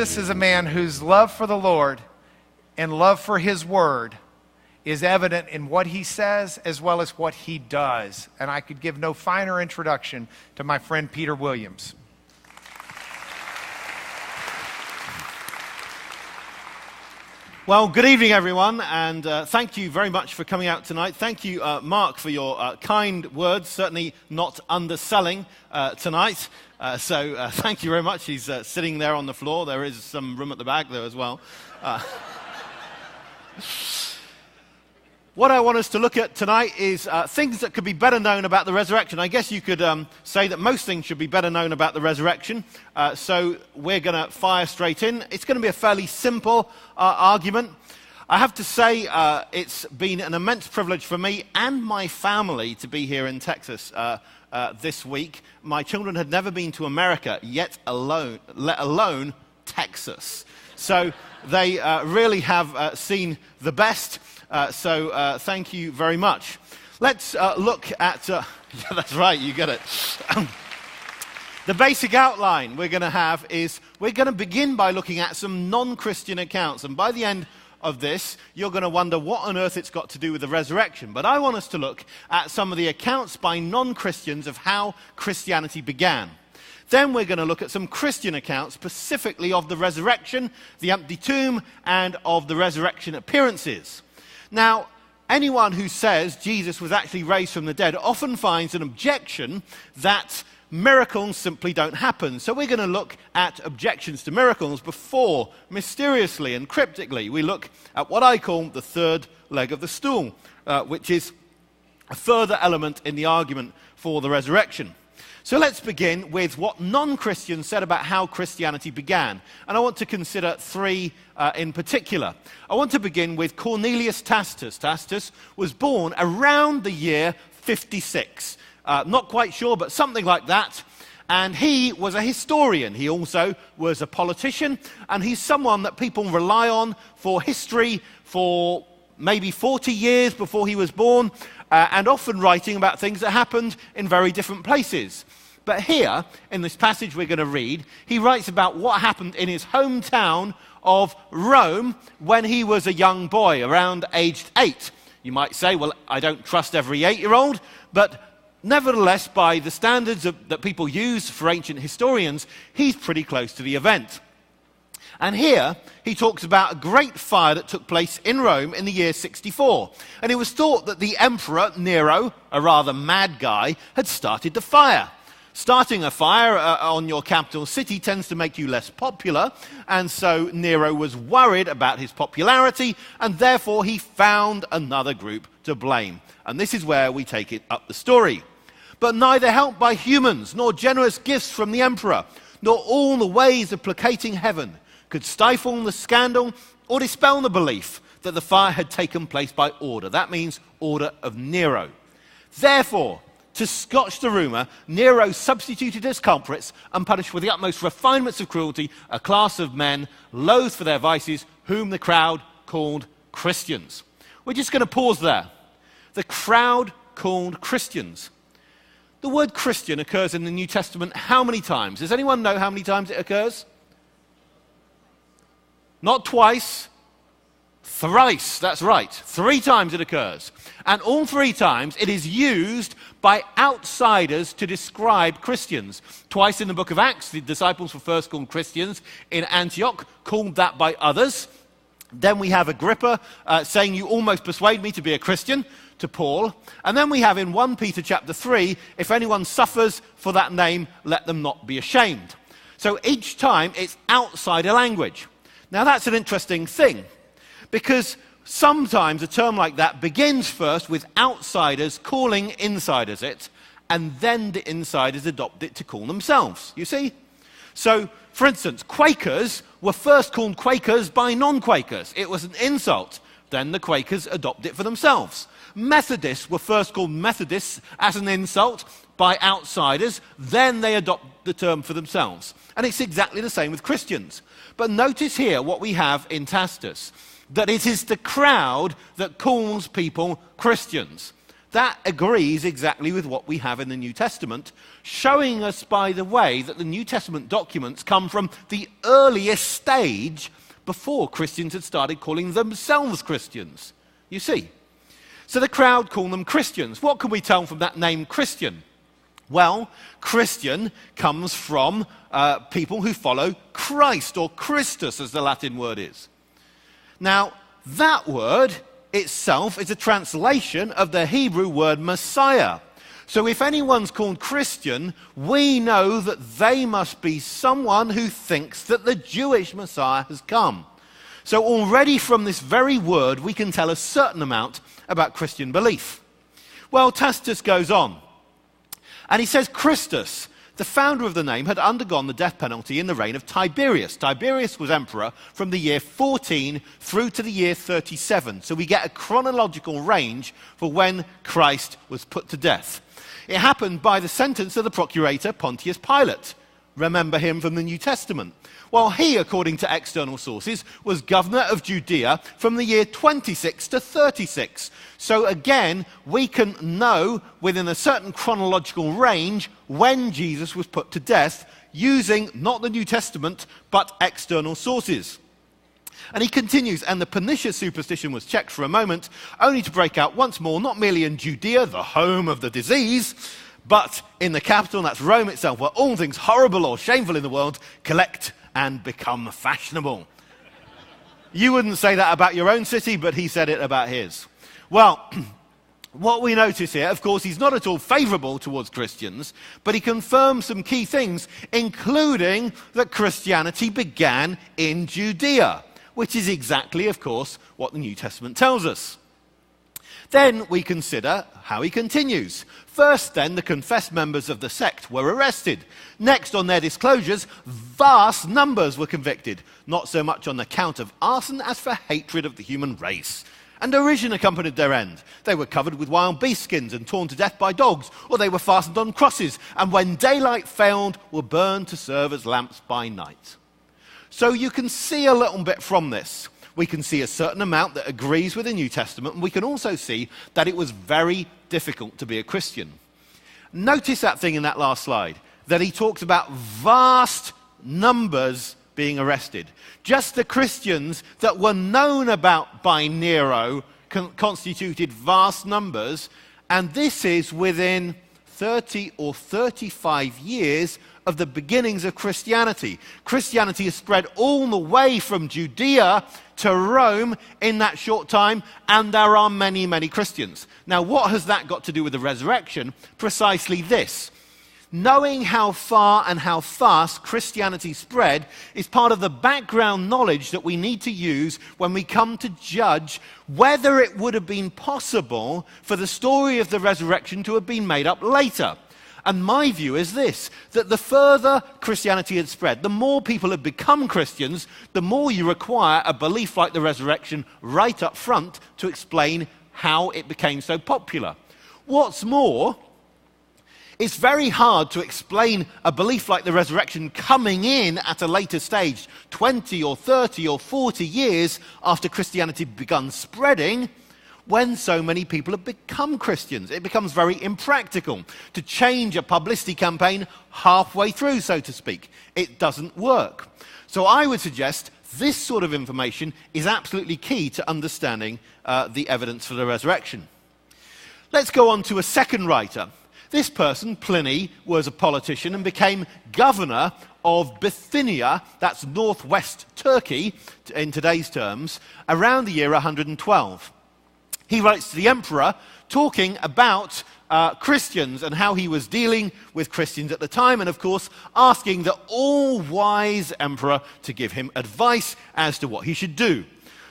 this is a man whose love for the Lord and love for his word is evident in what he says as well as what he does. And I could give no finer introduction to my friend Peter Williams. Well, good evening, everyone, and thank you very much for coming out tonight. Thank you, Mark, for your kind words, certainly not underselling tonight. So thank you very much. He's sitting there on the floor. There is some room at the back there as well. What I want us to look at tonight is things that could be better known about the resurrection. I guess you could say that most things should be better known about the resurrection. So we're going to fire straight in. It's going to be a fairly simple argument. I have to say it's been an immense privilege for me and my family to be here in Texas this week. My children had never been to America, let alone Texas. So they really have seen the best. So thank you very much. Let's look at... yeah, that's right, you get it. The basic outline we're going to have is we're going to begin by looking at some non-Christian accounts. And by the end of this, you're going to wonder what on earth it's got to do with the resurrection. But I want us to look at some of the accounts by non-Christians of how Christianity began. Then we're going to look at some Christian accounts, specifically of the resurrection, the empty tomb, and of the resurrection appearances. Now, anyone who says Jesus was actually raised from the dead often finds an objection that miracles simply don't happen. So we're going to look at objections to miracles before, mysteriously and cryptically, we look at what I call the third leg of the stool, which is a further element in the argument for the resurrection. So let's begin with what non-Christians said about how Christianity began. And I want to consider three in particular. I want to begin with Cornelius Tacitus. Tacitus was born around the year 56. Not quite sure, but something like that. And he was a historian. He also was a politician. And he's someone that people rely on for history for maybe 40 years before he was born. And often writing about things that happened in very different places. But here, in this passage we're going to read, he writes about what happened in his hometown of Rome when he was a young boy, around aged 8. You might say, well, I don't trust every 8-year-old, but nevertheless, by the standards that people use for ancient historians, he's pretty close to the event. And here, he talks about a great fire that took place in Rome in the year 64. And it was thought that the emperor, Nero, a rather mad guy, had started the fire. Starting a fire on your capital city tends to make you less popular, and so Nero was worried about his popularity, and therefore he found another group to blame. And this is where we take it up the story. But neither help by humans, nor generous gifts from the emperor, nor all the ways of placating heaven could stifle the scandal or dispel the belief that the fire had taken place by order. That means order of Nero. Therefore, to scotch the rumour, Nero substituted as culprits and punished with the utmost refinements of cruelty a class of men loathed for their vices, whom the crowd called Christians. We're just going to pause there. The crowd called Christians. The word Christian occurs in the New Testament how many times? Does anyone know how many times it occurs? Not twice, thrice, that's right. 3 times it occurs. And all 3 times it is used by outsiders to describe Christians. Twice in the book of Acts, the disciples were first called Christians in Antioch, called that by others. Then we have Agrippa saying, "You almost persuade me to be a Christian," to Paul. And then we have in 1 Peter chapter 3, "If anyone suffers for that name, let them not be ashamed." So each time it's outsider language. Now that's an interesting thing, because sometimes a term like that begins first with outsiders calling insiders it, and then the insiders adopt it to call themselves, you see? So, for instance, Quakers were first called Quakers by non-Quakers. It was an insult. Then the Quakers adopt it for themselves. Methodists were first called Methodists as an insult by outsiders. Then they adopt the term for themselves. And it's exactly the same with Christians. But notice here what we have in Tacitus, that it is the crowd that calls people Christians. That agrees exactly with what we have in the New Testament, showing us, by the way, that the New Testament documents come from the earliest stage before Christians had started calling themselves Christians. You see? So the crowd call them Christians. What can we tell from that name Christian? Well, Christian comes from people who follow Christ, or Christus as the Latin word is. Now, that word itself is a translation of the Hebrew word Messiah. So if anyone's called Christian, we know that they must be someone who thinks that the Jewish Messiah has come. So already from this very word, we can tell a certain amount about Christian belief. Well, Tacitus goes on, and he says Christus, the founder of the name, had undergone the death penalty in the reign of Tiberius. Tiberius was emperor from the year 14 through to the year 37. So we get a chronological range for when Christ was put to death. It happened by the sentence of the procurator Pontius Pilate. Remember him from the New Testament. Well, he, according to external sources, was governor of Judea from the year 26 to 36. So again, we can know within a certain chronological range when Jesus was put to death using not the New Testament, but external sources. And he continues, and the pernicious superstition was checked for a moment, only to break out once more, not merely in Judea, the home of the disease, but in the capital, and that's Rome itself, where all things horrible or shameful in the world collect and become fashionable. You wouldn't say that about your own city, but he said it about his. Well, what we notice here, of course, he's not at all favourable towards Christians, but he confirms some key things, including that Christianity began in Judea, which is exactly, of course, what the New Testament tells us. Then we consider how he continues. First, then, the confessed members of the sect were arrested. Next, on their disclosures, vast numbers were convicted, not so much on the count of arson as for hatred of the human race. And derision accompanied their end. They were covered with wild beast skins and torn to death by dogs, or they were fastened on crosses, and when daylight failed, were burned to serve as lamps by night. So you can see a little bit from this. We can see a certain amount that agrees with the New Testament, and we can also see that it was very difficult to be a Christian. Notice that thing in that last slide, that he talks about vast numbers being arrested. Just the Christians that were known about by Nero constituted vast numbers, and this is within 30 or 35 years of the beginnings of Christianity. Christianity has spread all the way from Judea to Rome in that short time, and there are many, many Christians. Now, what has that got to do with the resurrection? Precisely this. Knowing how far and how fast Christianity spread is part of the background knowledge that we need to use when we come to judge whether it would have been possible for the story of the resurrection to have been made up later. And my view is this, that the further Christianity had spread, the more people had become Christians, the more you require a belief like the resurrection right up front to explain how it became so popular. What's more, it's very hard to explain a belief like the resurrection coming in at a later stage, 20 or 30 or 40 years after Christianity begun spreading, when so many people have become Christians. It becomes very impractical to change a publicity campaign halfway through, so to speak. It doesn't work. So I would suggest this sort of information is absolutely key to understanding the evidence for the resurrection. Let's go on to a second writer. This person, Pliny, was a politician and became governor of Bithynia, that's northwest Turkey in today's terms, around the year 112. He writes to the emperor talking about Christians and how he was dealing with Christians at the time, and of course asking the all-wise emperor to give him advice as to what he should do.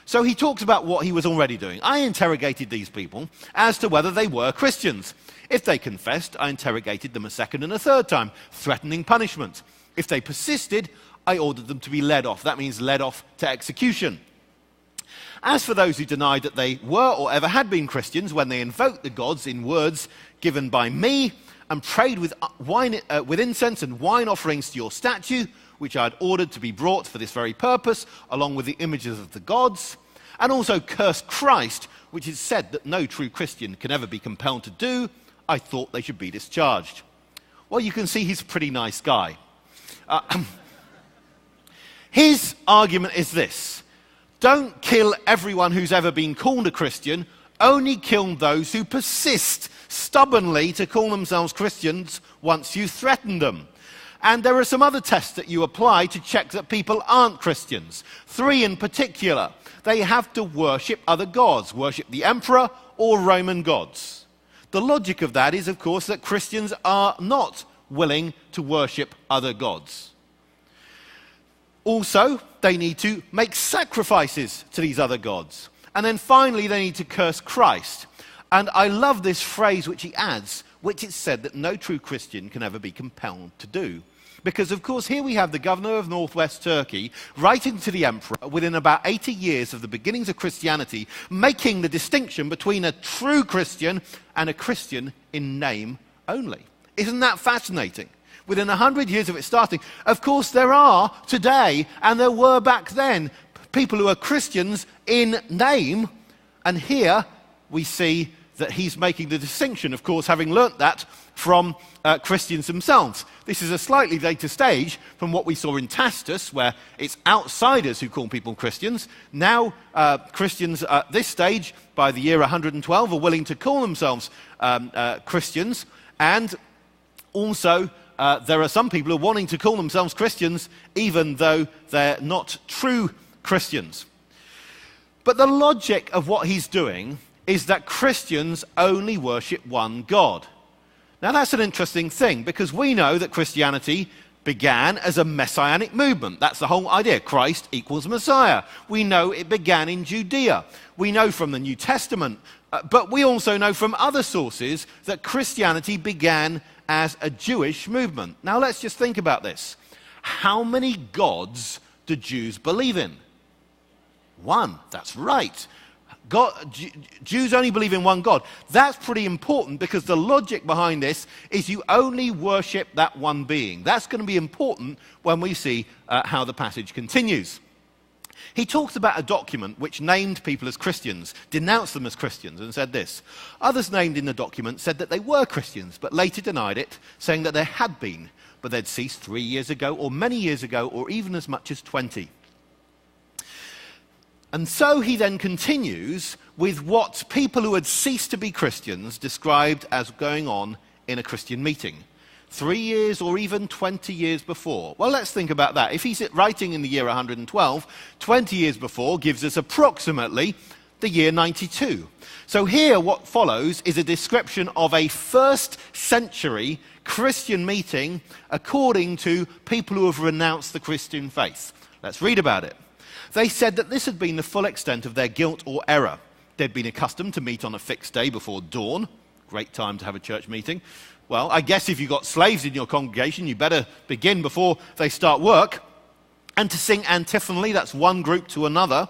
So he talks about what he was already doing. I interrogated these people as to whether they were Christians. If they confessed, I interrogated them a second and a third time, threatening punishment. If they persisted, I ordered them to be led off. That means led off to execution. As for those who denied that they were or ever had been Christians, when they invoked the gods in words given by me and prayed with incense and wine offerings to your statue, which I had ordered to be brought for this very purpose, along with the images of the gods, and also curse Christ, which is said that no true Christian can ever be compelled to do, I thought they should be discharged. Well, you can see he's a pretty nice guy. His argument is this: don't kill everyone who's ever been called a Christian, only kill those who persist stubbornly to call themselves Christians once you threaten them. And there are some other tests that you apply to check that people aren't Christians. 3 in particular. They have to worship other gods, worship the emperor or Roman gods. The logic of that is, of course, that Christians are not willing to worship other gods. Also, they need to make sacrifices to these other gods. And then finally, they need to curse Christ. And I love this phrase which he adds, which is said that no true Christian can ever be compelled to do. Because, of course, here we have the governor of northwest Turkey writing to the emperor within about 80 years of the beginnings of Christianity, making the distinction between a true Christian and a Christian in name only. Isn't that fascinating? Within 100 years of it starting, of course, there are today, and there were back then, people who are Christians in name, and here we see that he's making the distinction, of course, having learnt that from Christians themselves. This is a slightly later stage from what we saw in Tacitus, where it's outsiders who call people Christians. Now, Christians at this stage, by the year 112, are willing to call themselves Christians, and also there are some people who are wanting to call themselves Christians even though they're not true Christians. But the logic of what he's doing is that Christians only worship one God. Now that's an interesting thing, because we know that Christianity began as a messianic movement. That's the whole idea. Christ equals Messiah. We know it began in Judea. We know from the New Testament, but we also know from other sources that Christianity began as a Jewish movement. Now let's just think about this. How many gods do Jews believe in? One. That's right. Jews only believe in one God. That's pretty important, because the logic behind this is you only worship that one being. That's going to be important when we see how the passage continues. He talks about a document which named people as Christians, denounced them as Christians, and said this: others named in the document said that they were Christians, but later denied it, saying that there had been, but they'd ceased 3 years ago, or many years ago, or even as much as 20. And so he then continues with what people who had ceased to be Christians described as going on in a Christian meeting. 3 years or even 20 years before. Well, let's think about that. If he's writing in the year 112, 20 years before gives us approximately the year 92. So here what follows is a description of a first century Christian meeting according to people who have renounced the Christian faith. Let's read about it. They said that this had been the full extent of their guilt or error. They'd been accustomed to meet on a fixed day before dawn. Great time to have a church meeting. Well, I guess if you've got slaves in your congregation, you better begin before they start work. And to sing antiphonally, that's one group to another,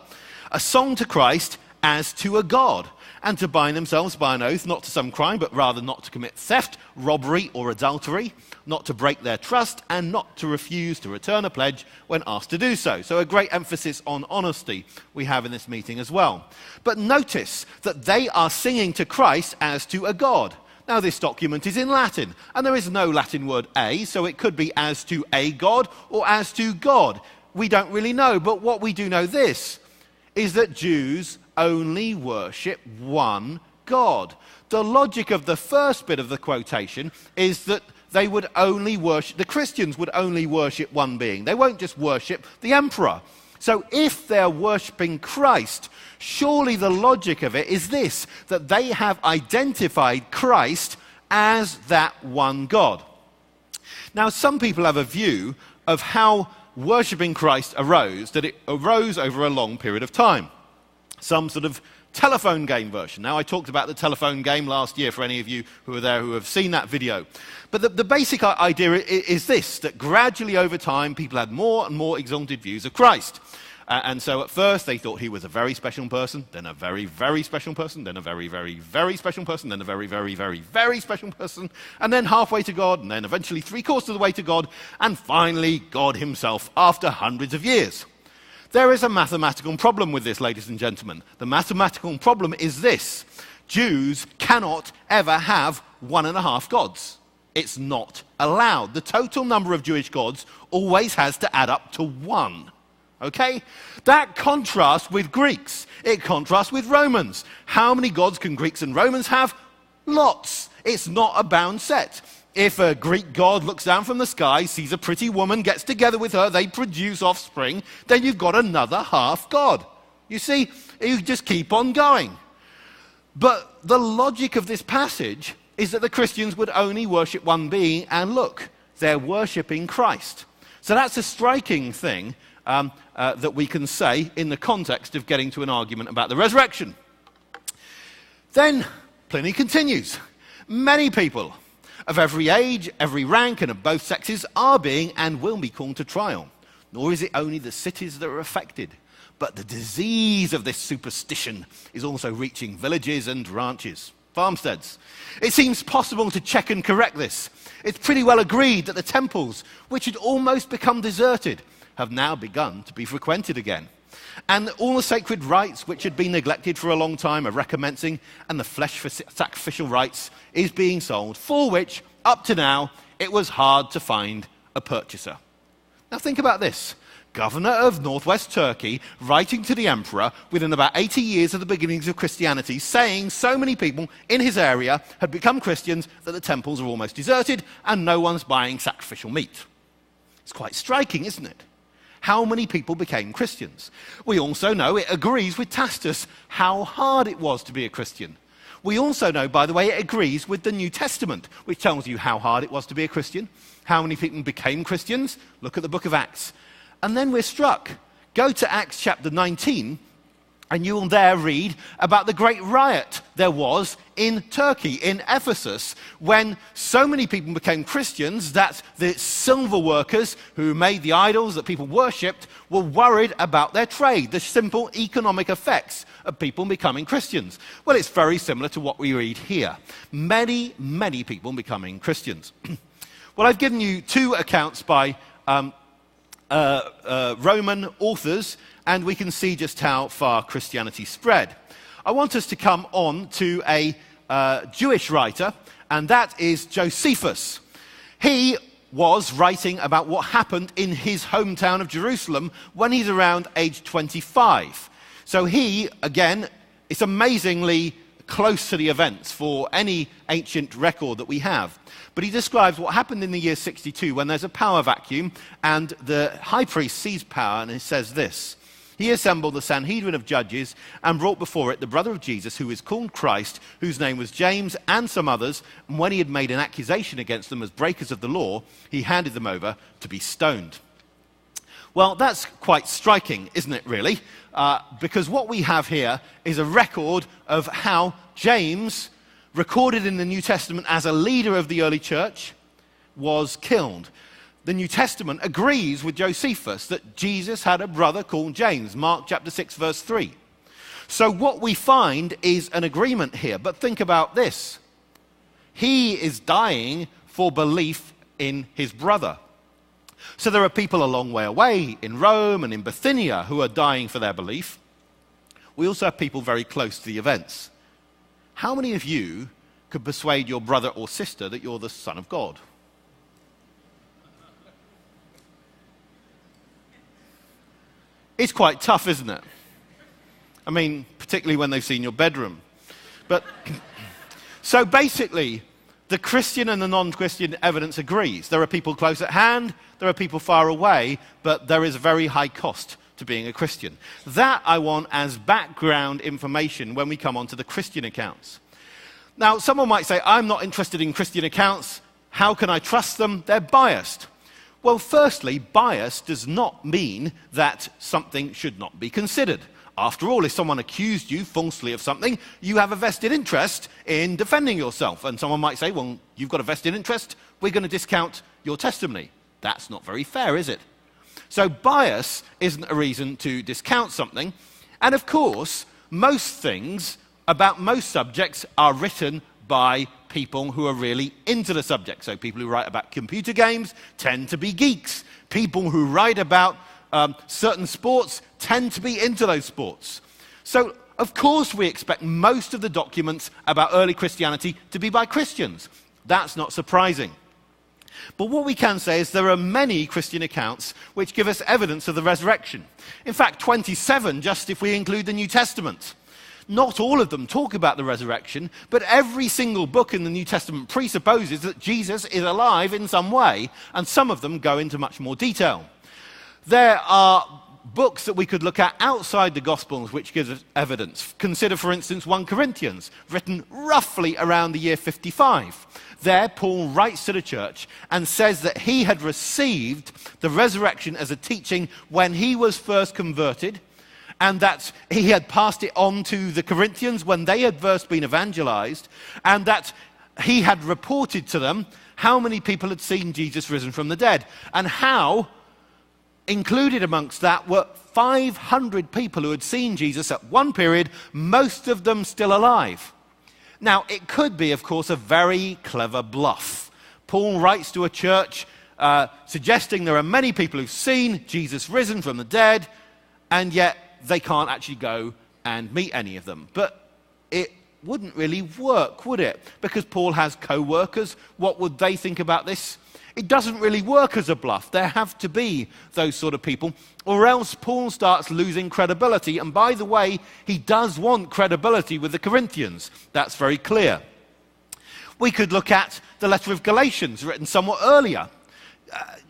a song to Christ as to a God, and to bind themselves by an oath, not to some crime, but rather not to commit theft, robbery, or adultery, not to break their trust, and not to refuse to return a pledge when asked to do so. So a great emphasis on honesty we have in this meeting as well. But notice that they are singing to Christ as to a God. Now this document is in Latin, and there is no Latin word a, so it could be as to a God or as to God. We don't really know, but what we do know this is that Jews only worship one God. The logic of the first bit of the quotation is that they would only worship, the Christians would only worship one being. They won't just worship the emperor. So if they're worshipping Christ, surely the logic of it is this, that they have identified Christ as that one God. Now, some people have a view of how worshipping Christ arose, that it arose over a long period of time. Some sort of telephone game version. Now, I talked about the telephone game last year for any of you who are there who have seen that video. But the basic idea is this, that gradually over time, people had more and more exalted views of Christ. And so at first they thought he was a very special person, then a very, very special person, then a very, very, very special person, then a very, very, very, very special person, and then halfway to God, and then eventually 3/4 of the way to God, and finally God himself after hundreds of years. There is a mathematical problem with this, ladies and gentlemen. The mathematical problem is this: Jews cannot ever have 1.5 gods. It's not allowed. The total number of Jewish gods always has to add up to 1. Okay? That contrasts with Greeks. It contrasts with Romans. How many gods can Greeks and Romans have? Lots. It's not a bound set. If a Greek god looks down from the sky, sees a pretty woman, gets together with her, they produce offspring, then you've got another half god. You see, you just keep on going. But the logic of this passage is that the Christians would only worship one being, and look, they're worshipping Christ. So that's a striking thing that we can say in the context of getting to an argument about the resurrection. Then Pliny continues. Many people of every age, every rank, and of both sexes are being and will be called to trial. Nor is it only the cities that are affected, but the disease of this superstition is also reaching villages and ranches, farmsteads. It seems possible to check and correct this. It's pretty well agreed that the temples, which had almost become deserted, have now begun to be frequented again. And all the sacred rites which had been neglected for a long time are recommencing, and the flesh for sacrificial rites is being sold, for which, up to now, it was hard to find a purchaser. Now think about this. Governor of northwest Turkey, writing to the emperor within about 80 years of the beginnings of Christianity, saying so many people in his area had become Christians that the temples are almost deserted and no one's buying sacrificial meat. It's quite striking, isn't it? How many people became Christians? We also know it agrees with Tacitus how hard it was to be a Christian. We also know, by the way, it agrees with the New Testament, which tells you how hard it was to be a Christian. How many people became Christians? Look at the book of Acts. And then we're struck. Go to Acts chapter 19, and you will there read about the great riot there was in Turkey, in Ephesus, when so many people became Christians that the silver workers who made the idols that people worshipped were worried about their trade, the simple economic effects of people becoming Christians. Well, it's very similar to what we read here. Many, many people becoming Christians. Well, I've given you 2 accounts by Roman authors, and we can see just how far Christianity spread. I want us to come on to a Jewish writer, and that is Josephus. He was writing about what happened in his hometown of Jerusalem when he's around age 25. So he, again, is amazingly close to the events for any ancient record that we have. But he describes what happened in the year 62 when there's a power vacuum and the high priest seized power, and he says this: He assembled the Sanhedrin of judges and brought before it the brother of Jesus, who is called Christ, whose name was James, and some others. And when he had made an accusation against them as breakers of the law, he handed them over to be stoned. Well, that's quite striking, isn't it, really? Because what we have here is a record of how James, recorded in the New Testament as a leader of the early church, was killed. The New Testament agrees with Josephus that Jesus had a brother called James, Mark chapter 6, verse 3. So what we find is an agreement here. But think about this. He is dying for belief in his brother. So there are people a long way away in Rome and in Bithynia who are dying for their belief. We also have people very close to the events. How many of you could persuade your brother or sister that you're the Son of God? It's quite tough, isn't it? I mean, particularly when they've seen your bedroom. But so basically, the Christian and the non-Christian evidence agrees. There are people close at hand, there are people far away, but there is a very high cost to being a Christian. That I want as background information when we come on to the Christian accounts. Now, someone might say, I'm not interested in Christian accounts. How can I trust them? They're biased. Well, firstly, bias does not mean that something should not be considered. After all, if someone accused you falsely of something, you have a vested interest in defending yourself. And someone might say, well, you've got a vested interest, we're going to discount your testimony. That's not very fair, is it? So bias isn't a reason to discount something. And of course, most things about most subjects are written by people who are really into the subject. So people who write about computer games tend to be geeks. People who write about Certain sports tend to be into those sports. So, of course, we expect most of the documents about early Christianity to be by Christians. That's not surprising. But what we can say is there are many Christian accounts which give us evidence of the resurrection. In fact, 27, just if we include the New Testament. Not all of them talk about the resurrection, but every single book in the New Testament presupposes that Jesus is alive in some way, and some of them go into much more detail. There are books that we could look at outside the Gospels which give us evidence. Consider, for instance, 1 Corinthians, written roughly around the year 55. There, Paul writes to the church and says that he had received the resurrection as a teaching when he was first converted, and that he had passed it on to the Corinthians when they had first been evangelized, and that he had reported to them how many people had seen Jesus risen from the dead, and how included amongst that were 500 people who had seen Jesus at one period, most of them still alive. Now, it could be, of course, a very clever bluff. Paul writes to a church suggesting there are many people who've seen Jesus risen from the dead, and yet they can't actually go and meet any of them. But it wouldn't really work, would it? Because Paul has co-workers. What would they think about this? It doesn't really work as a bluff. There have to be those sort of people, or else Paul starts losing credibility. And by the way, he does want credibility with the Corinthians. That's very clear. We could look at the letter of Galatians, written somewhat earlier.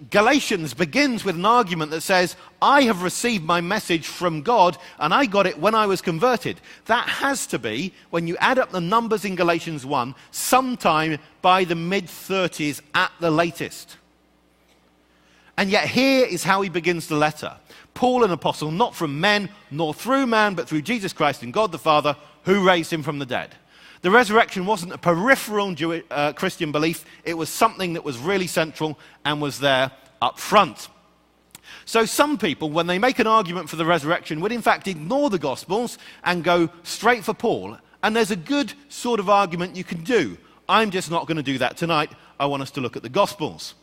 Galatians begins with an argument that says, I have received my message from God, and I got it when I was converted. That has to be, when you add up the numbers in Galatians 1, sometime by the mid-30s at the latest. And yet here is how he begins the letter. Paul, an apostle, not from men, nor through man, but through Jesus Christ and God the Father, who raised him from the dead. The resurrection wasn't a peripheral Christian belief. It was something that was really central and was there up front. So some people, when they make an argument for the resurrection, would in fact ignore the Gospels and go straight for Paul. And there's a good sort of argument you can do. I'm just not going to do that tonight. I want us to look at the Gospels.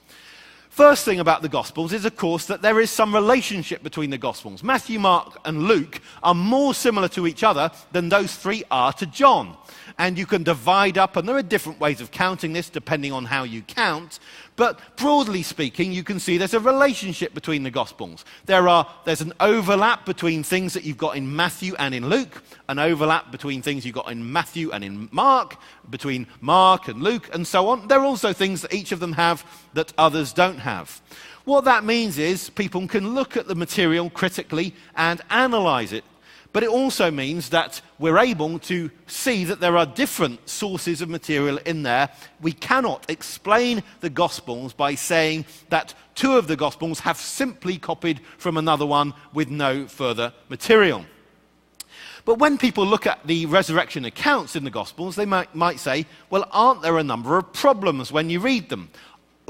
First thing about the Gospels is, of course, that there is some relationship between the Gospels. Matthew, Mark, and Luke are more similar to each other than those three are to John. And you can divide up, and there are different ways of counting this depending on how you count. But broadly speaking, you can see there's a relationship between the Gospels. There's an overlap between things that you've got in Matthew and in Luke, an overlap between things you've got in Matthew and in Mark, between Mark and Luke, and so on. There are also things that each of them have that others don't have. What that means is people can look at the material critically and analyze it. But it also means that we're able to see that there are different sources of material in there. We cannot explain the Gospels by saying that two of the Gospels have simply copied from another one with no further material. But when people look at the resurrection accounts in the Gospels, they might say, well, aren't there a number of problems when you read them?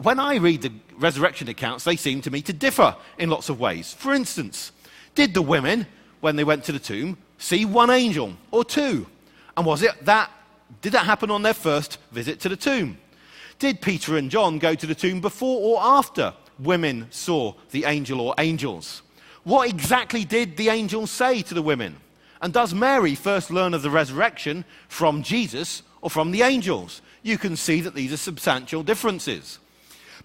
When I read the resurrection accounts, they seem to me to differ in lots of ways. For instance, did the women, when they went to the tomb, see one angel or two? And did that happen on their first visit to the tomb? Did Peter and John go to the tomb before or after women saw the angel or angels? What exactly did the angels say to the women? And does Mary first learn of the resurrection from Jesus or from the angels? You can see that these are substantial differences.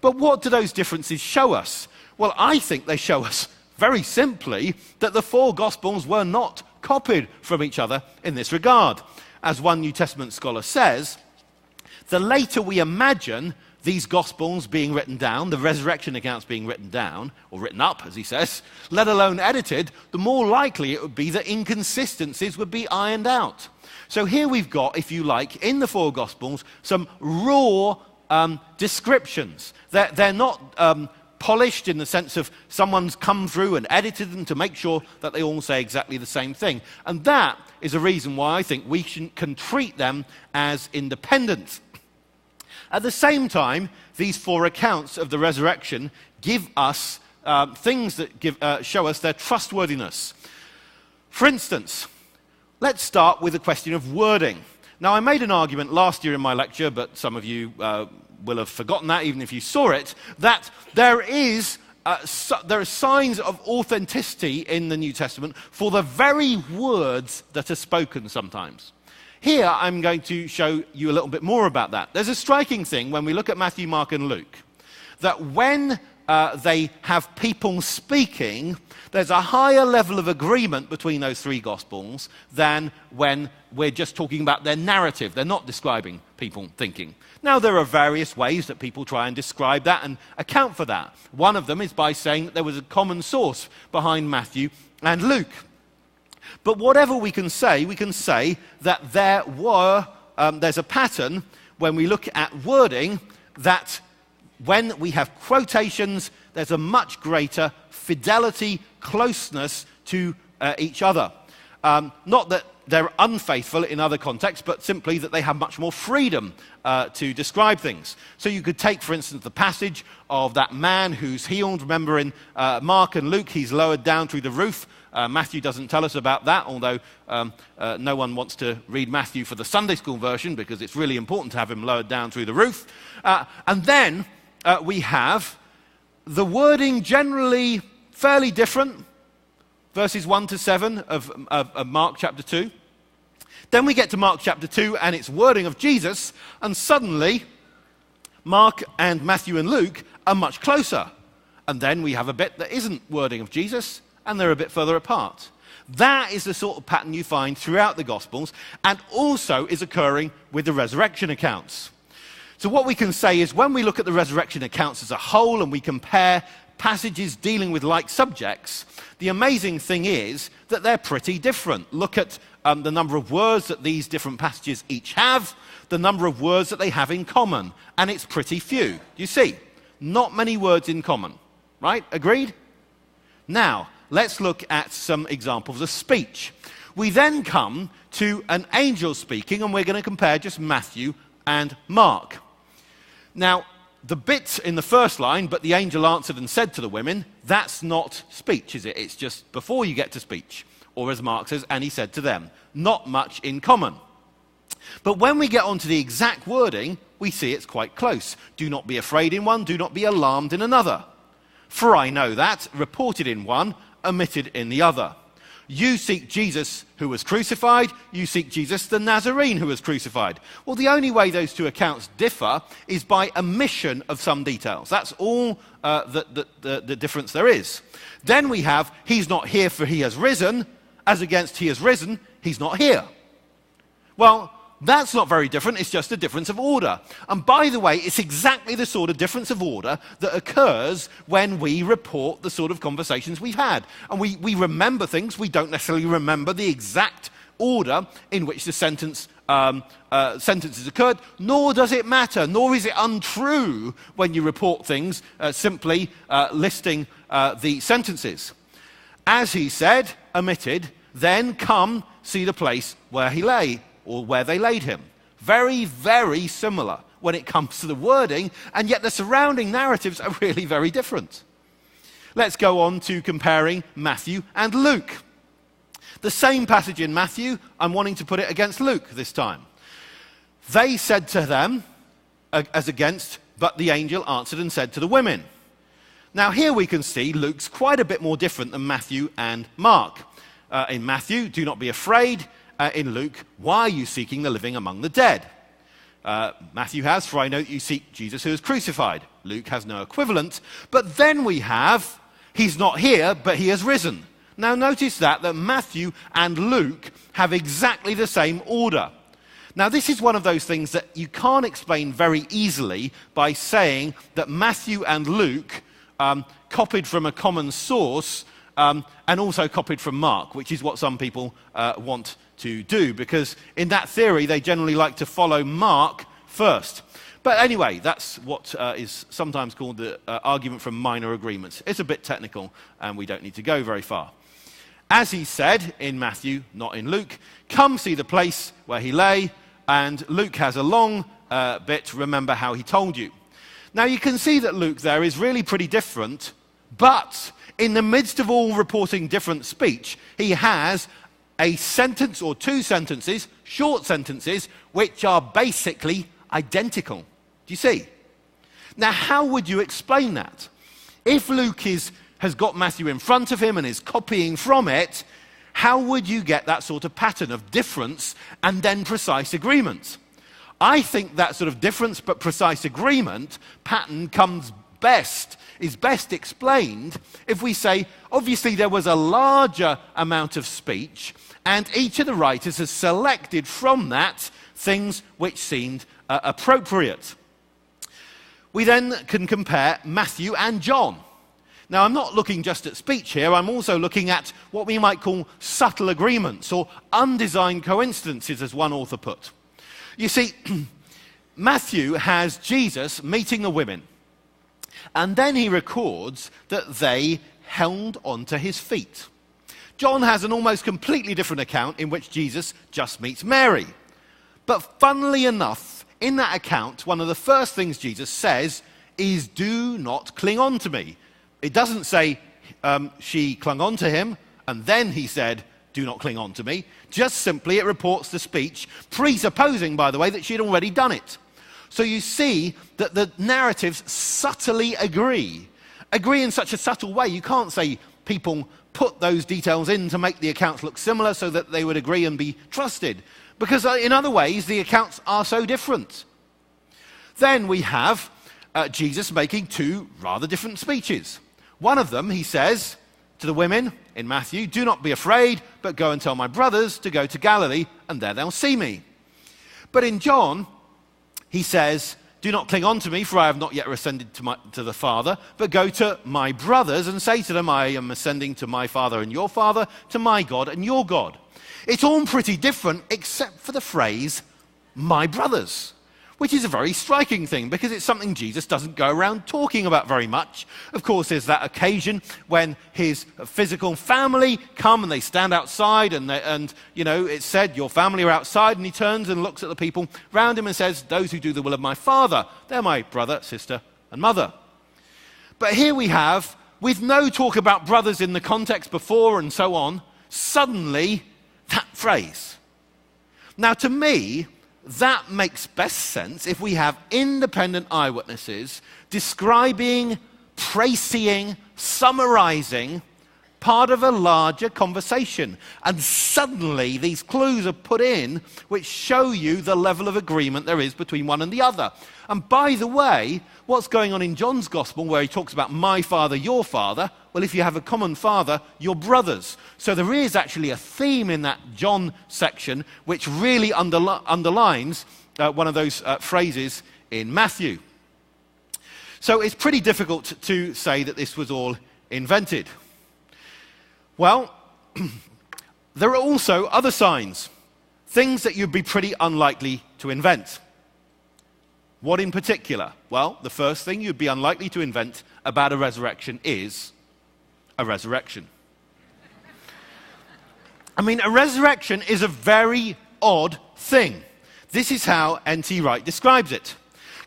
But what do those differences show us? Well, I think they show us very simply that the four Gospels were not copied from each other in this regard. As one New Testament scholar says, the later we imagine these Gospels being written down, the resurrection accounts being written down, or written up, as he says, let alone edited, the more likely it would be that inconsistencies would be ironed out. So here we've got, if you like, in the four Gospels, some raw descriptions. They're not polished in the sense of someone's come through and edited them to make sure that they all say exactly the same thing. And that is a reason why I think we can treat them as independent. At the same time, these four accounts of the resurrection give us things that show us their trustworthiness. For instance, let's start with a question of wording. Now, I made an argument last year in my lecture, but some of you will have forgotten that, even if you saw it, that there is there are signs of authenticity in the New Testament for the very words that are spoken sometimes. Here, I'm going to show you a little bit more about that. There's a striking thing when we look at Matthew, Mark, and Luke, that when they have people speaking, there's a higher level of agreement between those three Gospels than when we're just talking about their narrative. They're not describing people thinking. Now, there are various ways that people try and describe that and account for that. One of them is by saying that there was a common source behind Matthew and Luke. But whatever we can say that there's a pattern when we look at wording that when we have quotations, there's a much greater fidelity, closeness to each other. Not that they're unfaithful in other contexts, but simply that they have much more freedom to describe things. So you could take, for instance, the passage of that man who's healed. Remember in Mark and Luke, he's lowered down through the roof. Matthew doesn't tell us about that, although no one wants to read Matthew for the Sunday school version because it's really important to have him lowered down through the roof. And then we have the wording generally fairly different, verses 1 to 7 of Mark chapter 2. Then we get to Mark chapter 2 and it's wording of Jesus, and suddenly Mark and Matthew and Luke are much closer. And then we have a bit that isn't wording of Jesus, and they're a bit further apart. That is the sort of pattern you find throughout the Gospels, and also is occurring with the resurrection accounts. So what we can say is when we look at the resurrection accounts as a whole and we compare passages dealing with like subjects, the amazing thing is that they're pretty different. Look at the number of words that these different passages each have, the number of words that they have in common, and it's pretty few. You see, not many words in common, right? Agreed? Now, let's look at some examples of speech. We then come to an angel speaking, and we're going to compare just Matthew and Mark. Now, the bit in the first line, but the angel answered and said to the women, that's not speech, is it? It's just before you get to speech. Or as Mark says, and he said to them, not much in common. But when we get onto the exact wording, we see it's quite close. Do not be afraid in one, do not be alarmed in another. For I know that, reported in one, omitted in the other. You seek Jesus who was crucified, you seek Jesus the Nazarene who was crucified. Well, the only way those two accounts differ is by omission of some details. That's all the difference there is. Then we have, he's not here for he has risen, as against he has risen, he's not here. Well, that's not very different, it's just a difference of order. And by the way, it's exactly the sort of difference of order that occurs when we report the sort of conversations we've had. And we remember things, we don't necessarily remember the exact order in which the sentences occurred, nor does it matter, nor is it untrue when you report things simply listing the sentences. As he said, omitted, then come see the place where he lay, or where they laid him. Very, very similar when it comes to the wording, and yet the surrounding narratives are really very different. Let's go on to comparing Matthew and Luke. The same passage in Matthew, I'm wanting to put it against Luke this time. They said to them, as against, but the angel answered and said to the women. Now here we can see Luke's quite a bit more different than Matthew and Mark. In Matthew, do not be afraid. In Luke, why are you seeking the living among the dead? Matthew has, for I know that you seek Jesus who is crucified. Luke has no equivalent. But then we have, he's not here, but he has risen. Now notice that Matthew and Luke have exactly the same order. Now this is one of those things that you can't explain very easily by saying that Matthew and Luke copied from a common source and also copied from Mark, which is what some people want to do, because in that theory they generally like to follow Mark first. But anyway, that's what is sometimes called the argument from minor agreements. It's a bit technical and we don't need to go very far. As he said in Matthew, not in Luke, come see the place where he lay, and Luke has a long bit, remember how he told you. Now you can see that Luke there is really pretty different, but in the midst of all reporting different speech, he has a sentence or two sentences, short sentences, which are basically identical. Do you see? Now, how would you explain that? If Luke has got Matthew in front of him and is copying from it, how would you get that sort of pattern of difference and then precise agreement? I think that sort of difference but precise agreement pattern is best explained if we say, obviously there was a larger amount of speech, and each of the writers has selected from that things which seemed appropriate. We then can compare Matthew and John. Now, I'm not looking just at speech here, I'm also looking at what we might call subtle agreements or undesigned coincidences, as one author put. You see, Matthew has Jesus meeting the women, and then he records that they held onto his feet. John has an almost completely different account in which Jesus just meets Mary. But funnily enough, in that account, one of the first things Jesus says is, "Do not cling on to me." It doesn't say she clung on to him, and then he said, "Do not cling on to me." Just simply it reports the speech, presupposing, by the way, that she had already done it. So you see that the narratives subtly agree in such a subtle way. You can't say people put those details in to make the accounts look similar so that they would agree and be trusted, because in other ways the accounts are so different. Then we have Jesus making two rather different speeches. One of them, he says to the women in Matthew, "Do not be afraid, but go and tell my brothers to go to Galilee, and there they'll see me." But in John, he says, "Do not cling on to me, for I have not yet ascended to the Father, but go to my brothers and say to them, I am ascending to my Father and your Father, to my God and your God." It's all pretty different except for the phrase, "my brothers," which is a very striking thing because it's something Jesus doesn't go around talking about very much. Of course, there's that occasion when his physical family come and they stand outside and you know, it's said, "Your family are outside," and he turns and looks at the people around him and says, "Those who do the will of my Father, they're my brother, sister, and mother." But here we have, with no talk about brothers in the context before and so on, suddenly that phrase. Now, to me, that makes best sense if we have independent eyewitnesses describing, précising, summarizing part of a larger conversation. And suddenly these clues are put in which show you the level of agreement there is between one and the other. And by the way, what's going on in John's Gospel where he talks about my father, your father? Well, if you have a common father, you're brothers. So there is actually a theme in that John section which really underlines one of those phrases in Matthew. So it's pretty difficult to say that this was all invented. Well, there are also other signs, things that you'd be pretty unlikely to invent. What in particular? Well, the first thing you'd be unlikely to invent about a resurrection is a resurrection. I mean, a resurrection is a very odd thing. This is how N.T. Wright describes it.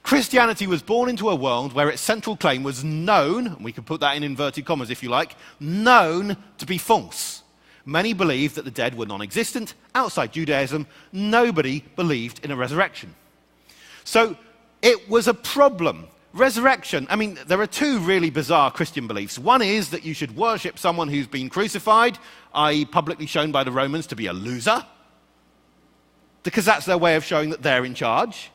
Christianity was born into a world where its central claim was known, and we can put that in inverted commas if you like, known to be false. Many believed that the dead were non-existent. Outside Judaism, nobody believed in a resurrection. So it was a problem. Resurrection, I mean, there are two really bizarre Christian beliefs. One is that you should worship someone who's been crucified, i.e. publicly shown by the Romans to be a loser, because that's their way of showing that they're in charge,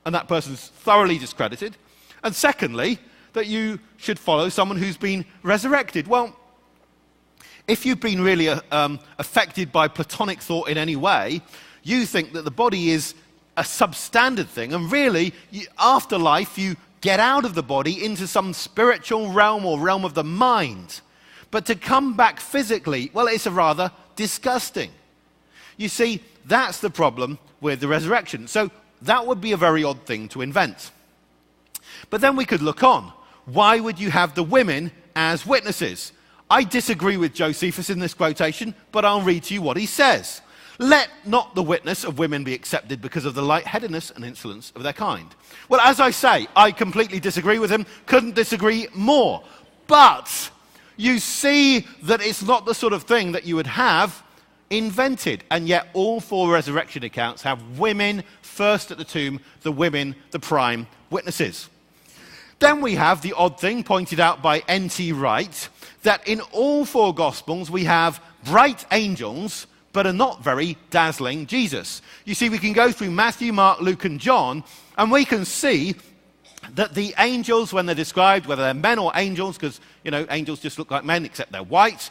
and that person's thoroughly discredited. And secondly, that you should follow someone who's been resurrected. Well, if you've been really affected by Platonic thought in any way, you think that the body is a substandard thing, and really, after life, you get out of the body into some spiritual realm or realm of the mind. But to come back physically, well, it's a rather disgusting. You see, that's the problem with the resurrection. So that would be a very odd thing to invent. But then we could look on. Why would you have the women as witnesses? I disagree with Josephus in this quotation, but I'll read to you what he says. "Let not the witness of women be accepted because of the lightheadedness and insolence of their kind." Well, as I say, I completely disagree with him, couldn't disagree more. But you see that it's not the sort of thing that you would have invented. And yet all four resurrection accounts have women first at the tomb, the women, the prime witnesses. Then we have the odd thing pointed out by N.T. Wright, that in all four Gospels we have bright angels, but a not very dazzling Jesus. You see, we can go through Matthew, Mark, Luke, and John, and we can see that the angels, when they're described, whether they're men or angels, because, angels just look like men, except they're white,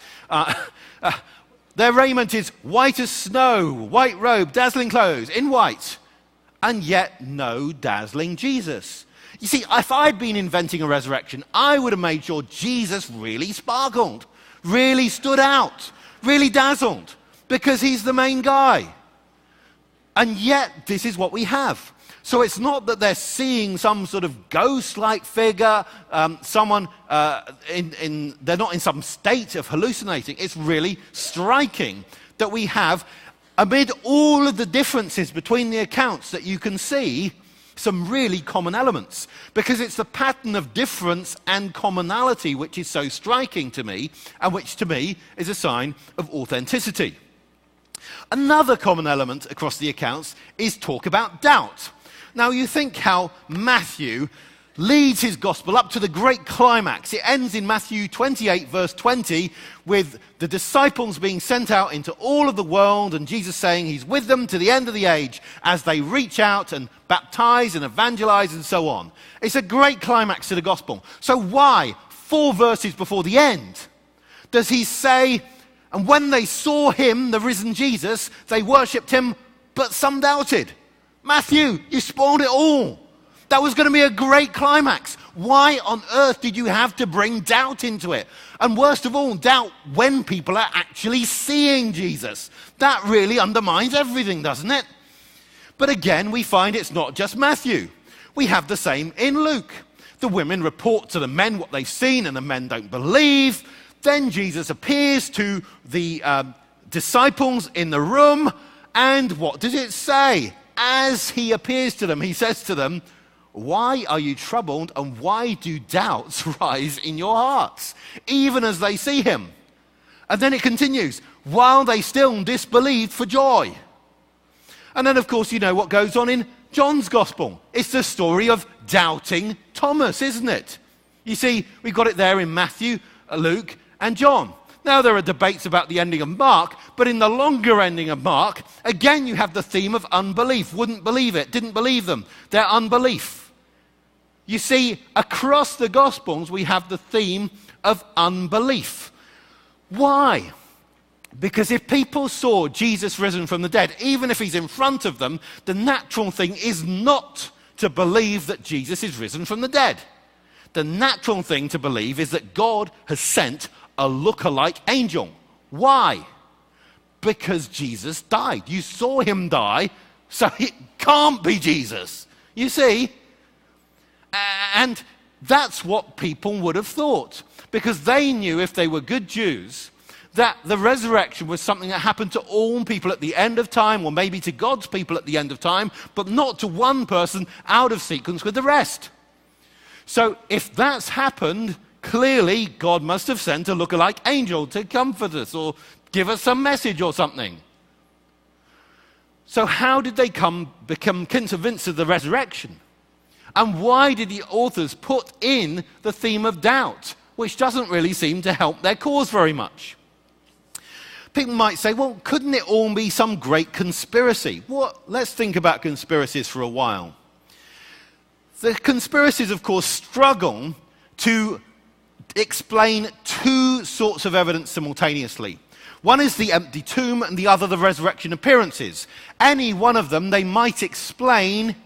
their raiment is white as snow, white robe, dazzling clothes, in white, and yet no dazzling Jesus. You see, if I'd been inventing a resurrection, I would have made sure Jesus really sparkled, really stood out, really dazzled, because he's the main guy. And yet, this is what we have. So it's not that they're seeing some sort of ghost-like figure, they're not in some state of hallucinating. It's really striking that we have, amid all of the differences between the accounts, that you can see some really common elements, because it's the pattern of difference and commonality which is so striking to me, and which to me is a sign of authenticity. Another common element across the accounts is talk about doubt. Now you think how Matthew leads his gospel up to the great climax. It ends in Matthew 28 verse 20 with the disciples being sent out into all of the world and Jesus saying he's with them to the end of the age as they reach out and baptize and evangelize and so on. It's a great climax to the gospel. So why, 4 verses before the end, does he say, and when they saw him, the risen Jesus, they worshipped him, but some doubted? Matthew, you spoiled it all. That was going to be a great climax. Why on earth did you have to bring doubt into it? And worst of all, doubt when people are actually seeing Jesus. That really undermines everything, doesn't it? But again, we find it's not just Matthew. We have the same in Luke. The women report to the men what they've seen, and the men don't believe. Then Jesus appears to the disciples in the room, and what does it say? As he appears to them, he says to them, "Why are you troubled, and why do doubts rise in your hearts?" Even as they see him. And then it continues, while they still disbelieved for joy. And then, of course, you know what goes on in John's Gospel. It's the story of doubting Thomas, isn't it? You see, we've got it there in Matthew, Luke, and John. Now, there are debates about the ending of Mark, but in the longer ending of Mark, again, you have the theme of unbelief. Wouldn't believe it, didn't believe them. Their unbelief. You see, across the Gospels, we have the theme of unbelief. Why? Because if people saw Jesus risen from the dead, even if he's in front of them, the natural thing is not to believe that Jesus is risen from the dead. The natural thing to believe is that God has sent a look-alike angel. Why? Because Jesus died. You saw him die, so it can't be Jesus. You see? And that's what people would have thought, because they knew, if they were good Jews, that the resurrection was something that happened to all people at the end of time, or maybe to God's people at the end of time, but not to one person out of sequence with the rest. So if that's happened, clearly God must have sent a look-alike angel to comfort us or give us some message or something. So how did they become convinced of the resurrection? And why did the authors put in the theme of doubt, which doesn't really seem to help their cause very much? People might say, well, couldn't it all be some great conspiracy? Let's think about conspiracies for a while. The conspiracies, of course, struggle to explain two sorts of evidence simultaneously. One is the empty tomb, and the other the resurrection appearances. Any one of them they might explain,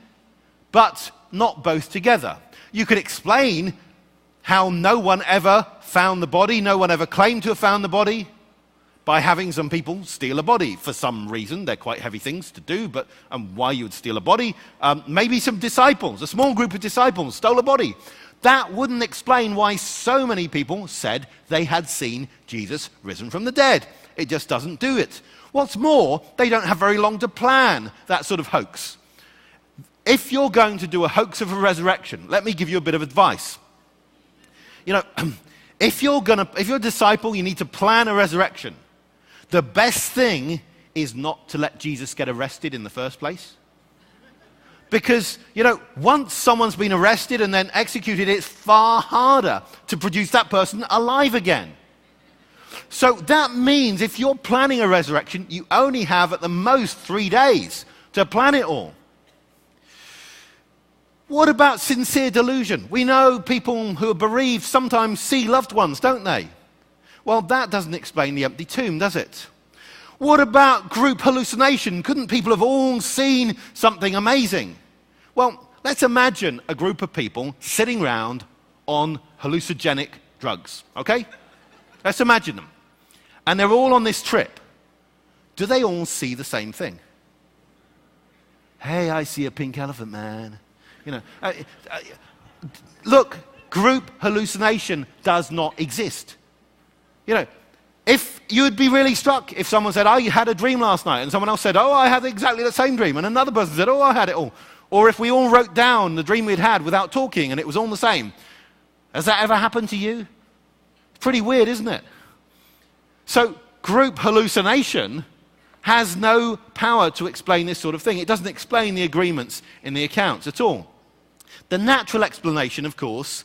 but not both together. You could explain how no one ever found the body, no one ever claimed to have found the body, by having some people steal a body for some reason. They're quite heavy things to do, but why you would steal a body? Maybe some disciples, a small group of disciples stole a body. That wouldn't explain why so many people said they had seen Jesus risen from the dead. It just doesn't do it. What's more, they don't have very long to plan that sort of hoax. If you're going to do a hoax of a resurrection, let me give you a bit of advice. You know, if you're a disciple, you need to plan a resurrection. The best thing is not to let Jesus get arrested in the first place. Because, once someone's been arrested and then executed, it's far harder to produce that person alive again. So that means if you're planning a resurrection, you only have at the most 3 days to plan it all. What about sincere delusion? We know people who are bereaved sometimes see loved ones, don't they? Well, that doesn't explain the empty tomb, does it? What about group hallucination? Couldn't people have all seen something amazing? Well, let's imagine a group of people sitting around on hallucinogenic drugs, okay? Let's imagine them. And they're all on this trip. Do they all see the same thing? Hey, I see a pink elephant, man. Look, group hallucination does not exist. If you'd be really struck if someone said, oh, you had a dream last night, and someone else said, oh, I had exactly the same dream, and another person said, oh, I had it all. Or if we all wrote down the dream we'd had without talking and it was all the same. Has that ever happened to you? It's pretty weird, isn't it? So group hallucination has no power to explain this sort of thing. It doesn't explain the agreements in the accounts at all. The natural explanation, of course,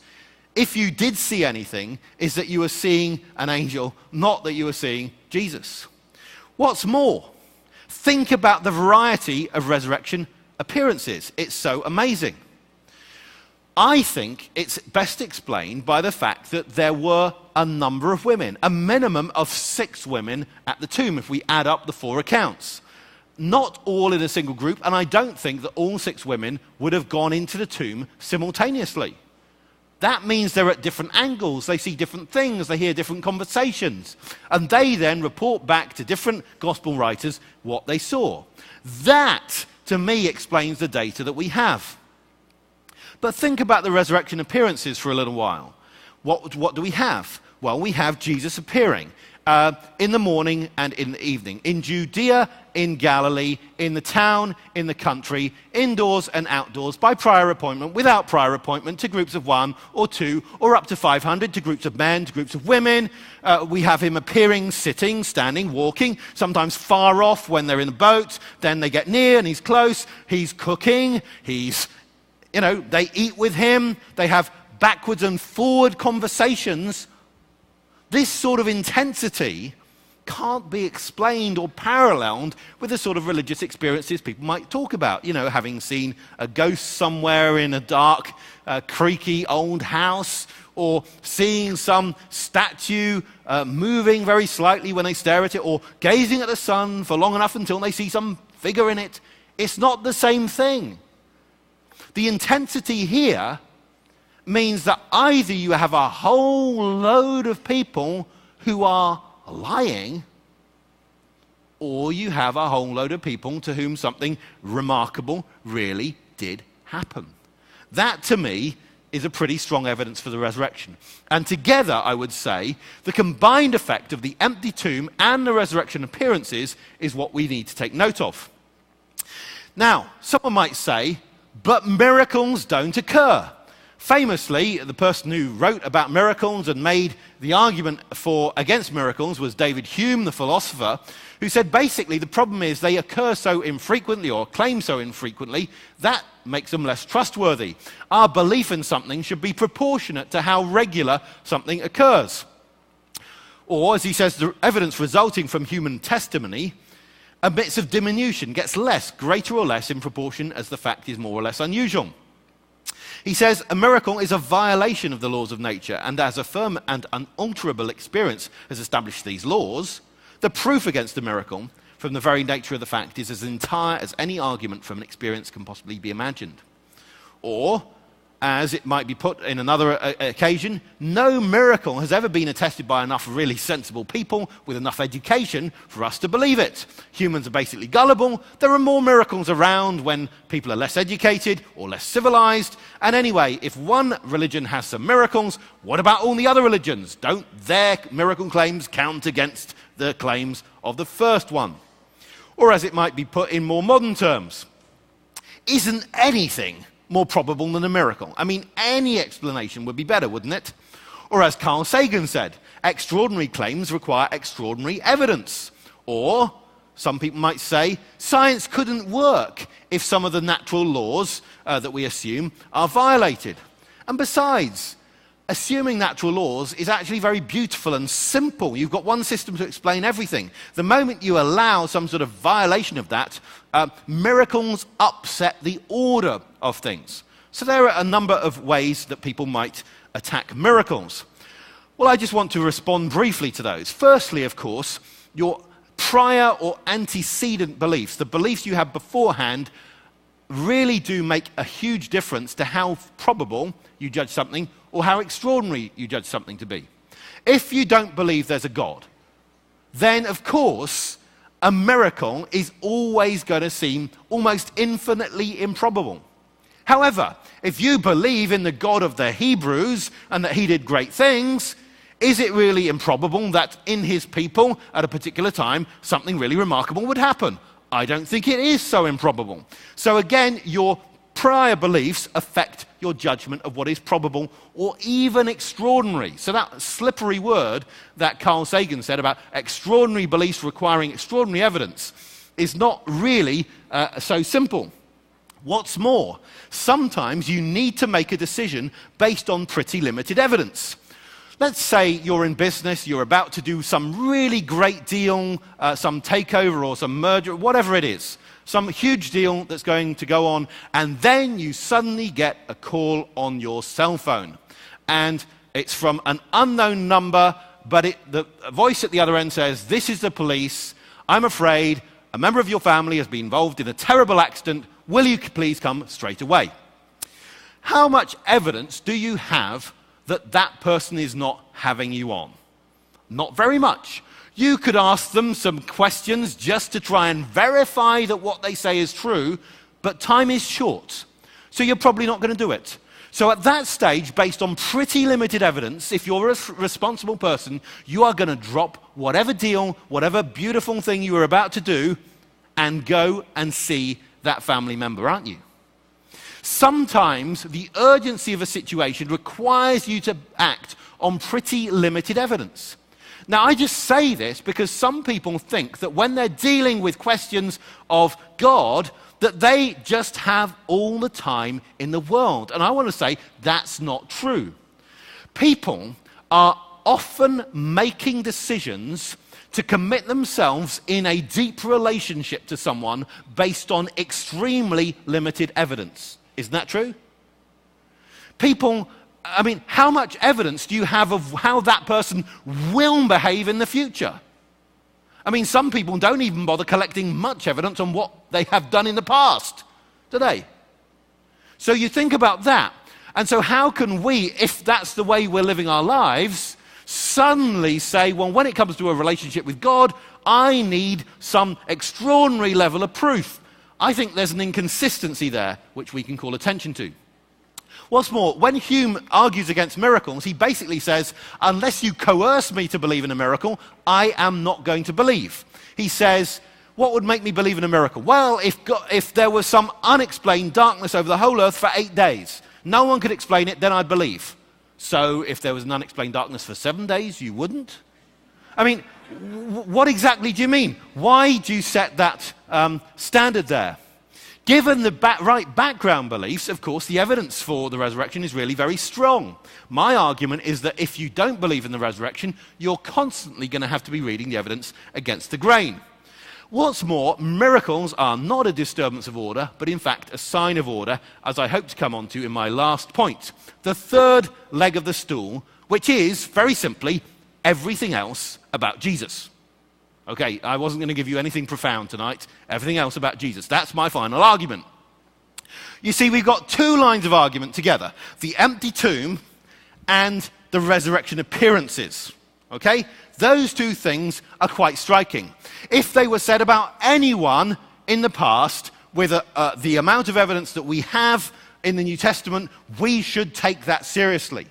if you did see anything, is that you were seeing an angel, not that you were seeing Jesus. What's more, think about the variety of resurrection appearances. It's so amazing. I think it's best explained by the fact that there were a number of women, a minimum of 6 women at the tomb if we add up the 4 accounts. Not all in a single group, and I don't think that all 6 women would have gone into the tomb simultaneously. That means they're at different angles, they see different things, they hear different conversations, and they then report back to different gospel writers what they saw. That, to me, explains the data that we have. But think about the resurrection appearances for a little while. What do we have? Well, we have Jesus appearing in the morning and in the evening, in Judea, in Galilee, in the town, in the country, indoors and outdoors, by prior appointment, without prior appointment, to groups of 1 or 2, or up to 500, to groups of men, to groups of women. We have him appearing, sitting, standing, walking, sometimes far off when they're in the boat, then they get near and he's close, he's cooking, they eat with him, they have backwards and forward conversations. This sort of intensity can't be explained or paralleled with the sort of religious experiences people might talk about. Having seen a ghost somewhere in a dark, creaky old house, or seeing some statue moving very slightly when they stare at it, or gazing at the sun for long enough until they see some figure in it. It's not the same thing. The intensity here means that either you have a whole load of people who are lying, or you have a whole load of people to whom something remarkable really did happen. That, to me, is a pretty strong evidence for the resurrection. And together, I would say, the combined effect of the empty tomb and the resurrection appearances is what we need to take note of. Now, someone might say, but miracles don't occur. Famously, the person who wrote about miracles and made the argument against miracles was David Hume, the philosopher, who said basically the problem is they occur so infrequently, or claim so infrequently, that makes them less trustworthy. Our belief in something should be proportionate to how regular something occurs. Or, as he says, the evidence resulting from human testimony admits of diminution, gets less, greater or less in proportion as the fact is more or less unusual. He says a miracle is a violation of the laws of nature, and as a firm and unalterable experience has established these laws, the proof against a miracle from the very nature of the fact is as entire as any argument from an experience can possibly be imagined. Or, as it might be put in another occasion, no miracle has ever been attested by enough really sensible people with enough education for us to believe it. Humans are basically gullible. There are more miracles around when people are less educated or less civilized. And anyway, if one religion has some miracles, what about all the other religions? Don't their miracle claims count against the claims of the first one? Or as it might be put in more modern terms, isn't anything more probable than a miracle? I mean, any explanation would be better, wouldn't it? Or as Carl Sagan said, extraordinary claims require extraordinary evidence. Or, some people might say science couldn't work if some of the natural laws that we assume are violated. And besides, assuming natural laws is actually very beautiful and simple. You've got one system to explain everything. The moment you allow some sort of violation of that, miracles upset the order of things. So there are a number of ways that people might attack miracles. Well, I just want to respond briefly to those. Firstly, of course, your prior or antecedent beliefs, the beliefs you have beforehand, really do make a huge difference to how probable you judge something or how extraordinary you judge something to be. If you don't believe there's a God, then of course a miracle is always going to seem almost infinitely improbable. However, if you believe in the God of the Hebrews and that he did great things, is it really improbable that in his people at a particular time something really remarkable would happen? I don't think it is so improbable. So again, your prior beliefs affect your judgment of what is probable or even extraordinary. So that slippery word that Carl Sagan said about extraordinary beliefs requiring extraordinary evidence is not really so simple. What's more, sometimes you need to make a decision based on pretty limited evidence. Let's say you're in business, you're about to do some really great deal, some takeover or some merger, whatever it is, some huge deal that's going to go on, and then you suddenly get a call on your cell phone. And it's from an unknown number, but the voice at the other end says, "This is the police. I'm afraid a member of your family has been involved in a terrible accident. Will you please come straight away?" How much evidence do you have that that person is not having you on? Not very much. You could ask them some questions just to try and verify that what they say is true, but time is short, so you're probably not going to do it. So at that stage, based on pretty limited evidence, if you're a responsible person, you are going to drop whatever deal, whatever beautiful thing you were about to do, and go and see that family member, aren't you? Sometimes the urgency of a situation requires you to act on pretty limited evidence. Now, I just say this because some people think that when they're dealing with questions of God, that they just have all the time in the world. And I want to say that's not true. People are often making decisions to commit themselves in a deep relationship to someone based on extremely limited evidence. Isn't that true? People, I mean, how much evidence do you have of how that person will behave in the future? I mean, some people don't even bother collecting much evidence on what they have done in the past, do they? So you think about that. And so how can we, if that's the way we're living our lives, suddenly say, well, when it comes to a relationship with God, I need some extraordinary level of proof? I think there's an inconsistency there which we can call attention to. What's more, when Hume argues against miracles, he basically says, unless you coerce me to believe in a miracle, I am not going to believe. He says, what would make me believe in a miracle? Well, if there was some unexplained darkness over the whole earth for 8 days, no one could explain it, then I'd believe. So if there was an unexplained darkness for 7 days, you wouldn't? I mean, what exactly do you mean? Why do you set that standard there? Given the right background beliefs, of course, the evidence for the resurrection is really very strong. My argument is that if you don't believe in the resurrection, you're constantly going to have to be reading the evidence against the grain. What's more, miracles are not a disturbance of order, but in fact a sign of order, as I hope to come on to in my last point. The third leg of the stool, which is, very simply, everything else about Jesus. Okay, I wasn't going to give you anything profound tonight. Everything else about Jesus. That's my final argument. You see, we've got two lines of argument together. The empty tomb and the resurrection appearances. Okay? Those two things are quite striking. If they were said about anyone in the past, with the amount of evidence that we have in the New Testament, we should take that seriously.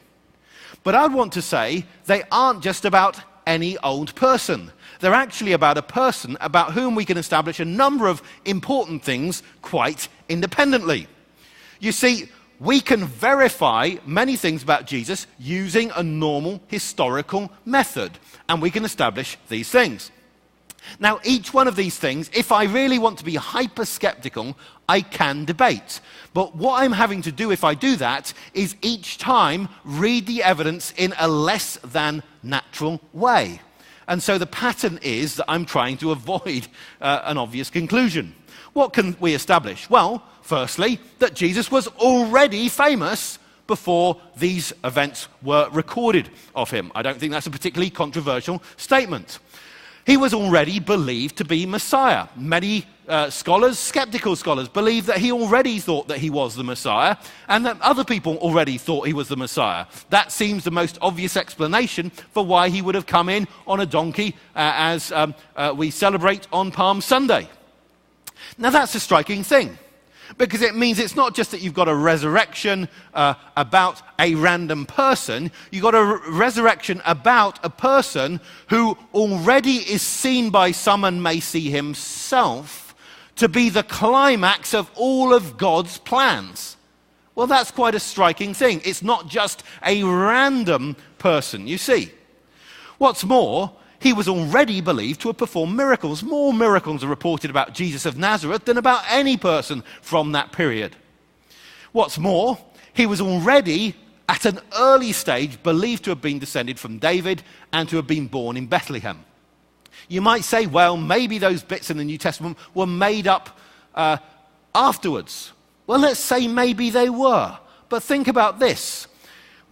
But I'd want to say they aren't just about any old person. They're actually about a person about whom we can establish a number of important things quite independently. You see, we can verify many things about Jesus using a normal historical method, and we can establish these things. Now, each one of these things, if I really want to be hyper-skeptical, I can debate. But what I'm having to do if I do that is each time read the evidence in a less than natural way. And so the pattern is that I'm trying to avoid an obvious conclusion. What can we establish? Well, firstly, that Jesus was already famous before these events were recorded of him. I don't think that's a particularly controversial statement. He was already believed to be Messiah. Many scholars, skeptical scholars, believe that he already thought that he was the Messiah and that other people already thought he was the Messiah. That seems the most obvious explanation for why he would have come in on a donkey as we celebrate on Palm Sunday. Now that's a striking thing, because it means it's not just that you've got a resurrection about a random person, you've got a resurrection about a person who already is seen by some and may see himself to be the climax of all of God's plans. Well, that's quite a striking thing. It's not just a random person, you see. What's more, he was already believed to have performed miracles. More miracles are reported about Jesus of Nazareth than about any person from that period. What's more, he was already, at an early stage, believed to have been descended from David and to have been born in Bethlehem. You might say, well, maybe those bits in the New Testament were made up afterwards. Well, let's say maybe they were. But think about this.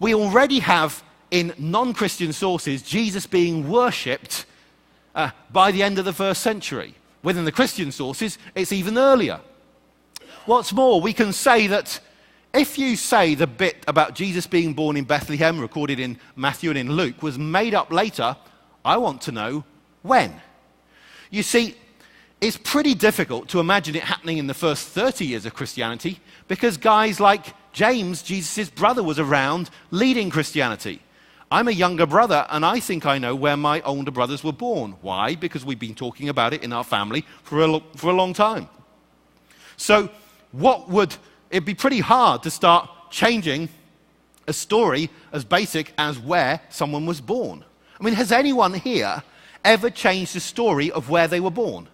We already have in non-Christian sources, Jesus being worshipped by the end of the first century. Within the Christian sources, it's even earlier. What's more, we can say that if you say the bit about Jesus being born in Bethlehem, recorded in Matthew and in Luke, was made up later, I want to know when. You see, it's pretty difficult to imagine it happening in the first 30 years of Christianity, because guys like James, Jesus' brother, was around leading Christianity. I'm a younger brother, and I think I know where my older brothers were born. Why? Because we've been talking about it in our family for a long time. So it'd be pretty hard to start changing a story as basic as where someone was born. I mean, has anyone here ever changed the story of where they were born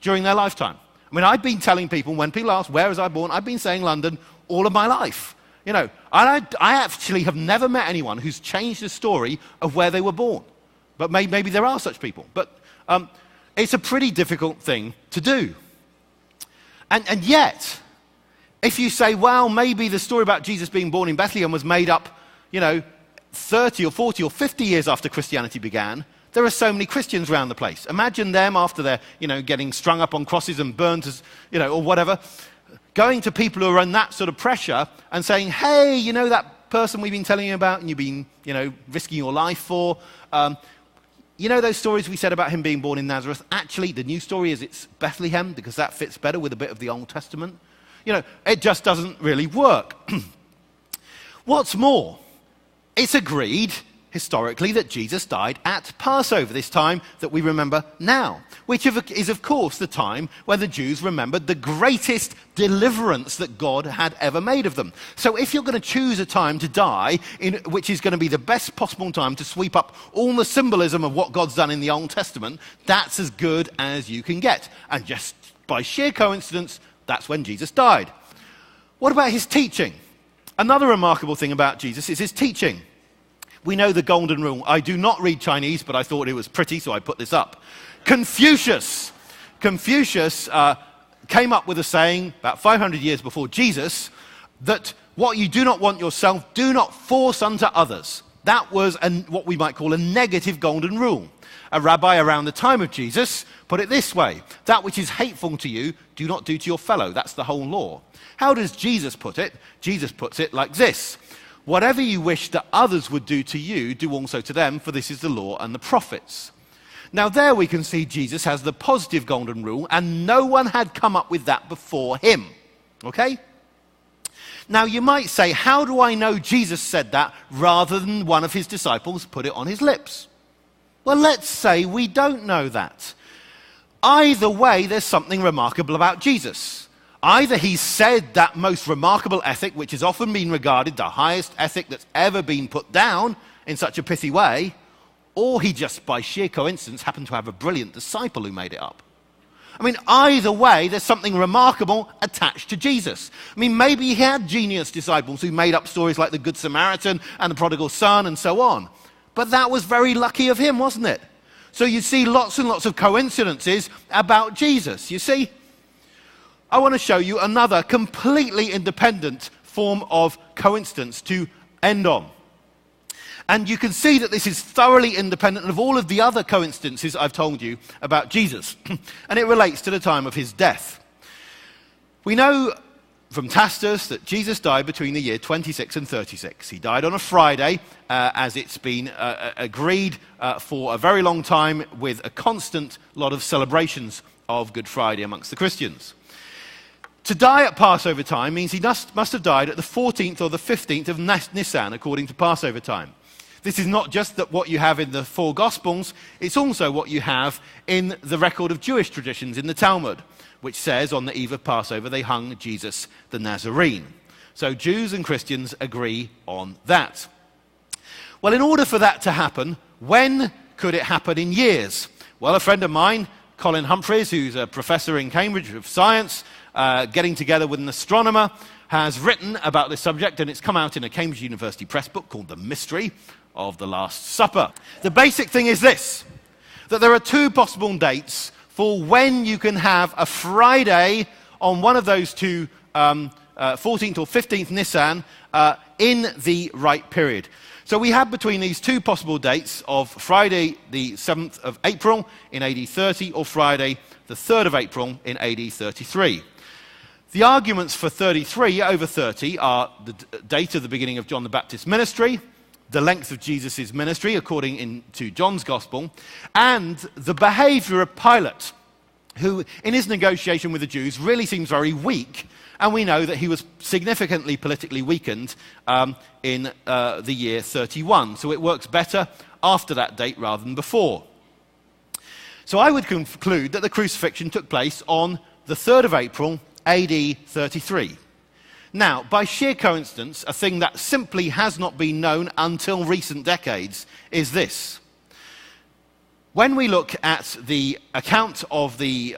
during their lifetime? I mean, I've been telling people, when people ask, where was I born? I've been saying London all of my life. You know, I actually have never met anyone who's changed the story of where they were born. But maybe there are such people. But it's a pretty difficult thing to do. And yet, if you say, well, maybe the story about Jesus being born in Bethlehem was made up, 30 or 40 or 50 years after Christianity began, there are so many Christians around the place. Imagine them after they're, getting strung up on crosses and burned as, or whatever, going to people who are in that sort of pressure and saying, hey, that person we've been telling you about and you've been, risking your life for, those stories we said about him being born in Nazareth? Actually, the new story is it's Bethlehem, because that fits better with a bit of the Old Testament. It just doesn't really work. What's more, it's agreed historically that Jesus died at Passover, this time that we remember now, which is, of course, the time when the Jews remembered the greatest deliverance that God had ever made of them. So if you're going to choose a time to die, which is going to be the best possible time to sweep up all the symbolism of what God's done in the Old Testament, that's as good as you can get. And just by sheer coincidence, that's when Jesus died. What about his teaching? Another remarkable thing about Jesus is his teaching. We know the golden rule. I do not read Chinese, but I thought it was pretty, so I put this up. Confucius came up with a saying about 500 years before Jesus that what you do not want yourself, do not force unto others. That was what we might call a negative golden rule. A rabbi around the time of Jesus put it this way: that which is hateful to you, do not do to your fellow. That's the whole law. How does Jesus put it? Jesus puts it like this: whatever you wish that others would do to you, do also to them, for this is the law and the prophets. Now there we can see Jesus has the positive golden rule, and no one had come up with that before him. Okay? Now you might say, how do I know Jesus said that rather than one of his disciples put it on his lips? Well, let's say we don't know that. Either way, there's something remarkable about Jesus. Either he said that most remarkable ethic, which has often been regarded the highest ethic that's ever been put down in such a pithy way, or he just by sheer coincidence happened to have a brilliant disciple who made it up. I mean, either way, there's something remarkable attached to Jesus. I mean, maybe he had genius disciples who made up stories like the Good Samaritan and the prodigal son and so on. But that was very lucky of him, wasn't it? So you see lots and lots of coincidences about Jesus. You see, I want to show you another completely independent form of coincidence to end on. And you can see that this is thoroughly independent of all of the other coincidences I've told you about Jesus. And it relates to the time of his death. We know from Tacitus that Jesus died between the year 26 and 36. He died on a Friday, as it's been agreed for a very long time, with a constant lot of celebrations of Good Friday amongst the Christians. To die at Passover time means he must have died at the 14th or the 15th of Nisan, according to Passover time. This is not just that what you have in the four Gospels, it's also what you have in the record of Jewish traditions in the Talmud, which says on the eve of Passover they hung Jesus the Nazarene. So Jews and Christians agree on that. Well, in order for that to happen, when could it happen in years? Well, a friend of mine, Colin Humphreys, who's a professor in Cambridge of science, getting together with an astronomer, has written about this subject, and it's come out in a Cambridge University press book called The Mystery of the Last Supper. The basic thing is this, that there are two possible dates for when you can have a Friday on one of those two, 14th or 15th Nisan, in the right period. So we have between these two possible dates of Friday the 7th of April in AD 30 or Friday the 3rd of April in AD 33. The arguments for 33 over 30 are the date of the beginning of John the Baptist's ministry, the length of Jesus' ministry according to John's Gospel, and the behavior of Pilate, who in his negotiation with the Jews really seems very weak, and we know that he was significantly politically weakened in the year 31. So it works better after that date rather than before. So I would conclude that the crucifixion took place on the 3rd of April, AD 33. Now, by sheer coincidence, a thing that simply has not been known until recent decades is this. When we look at the account of the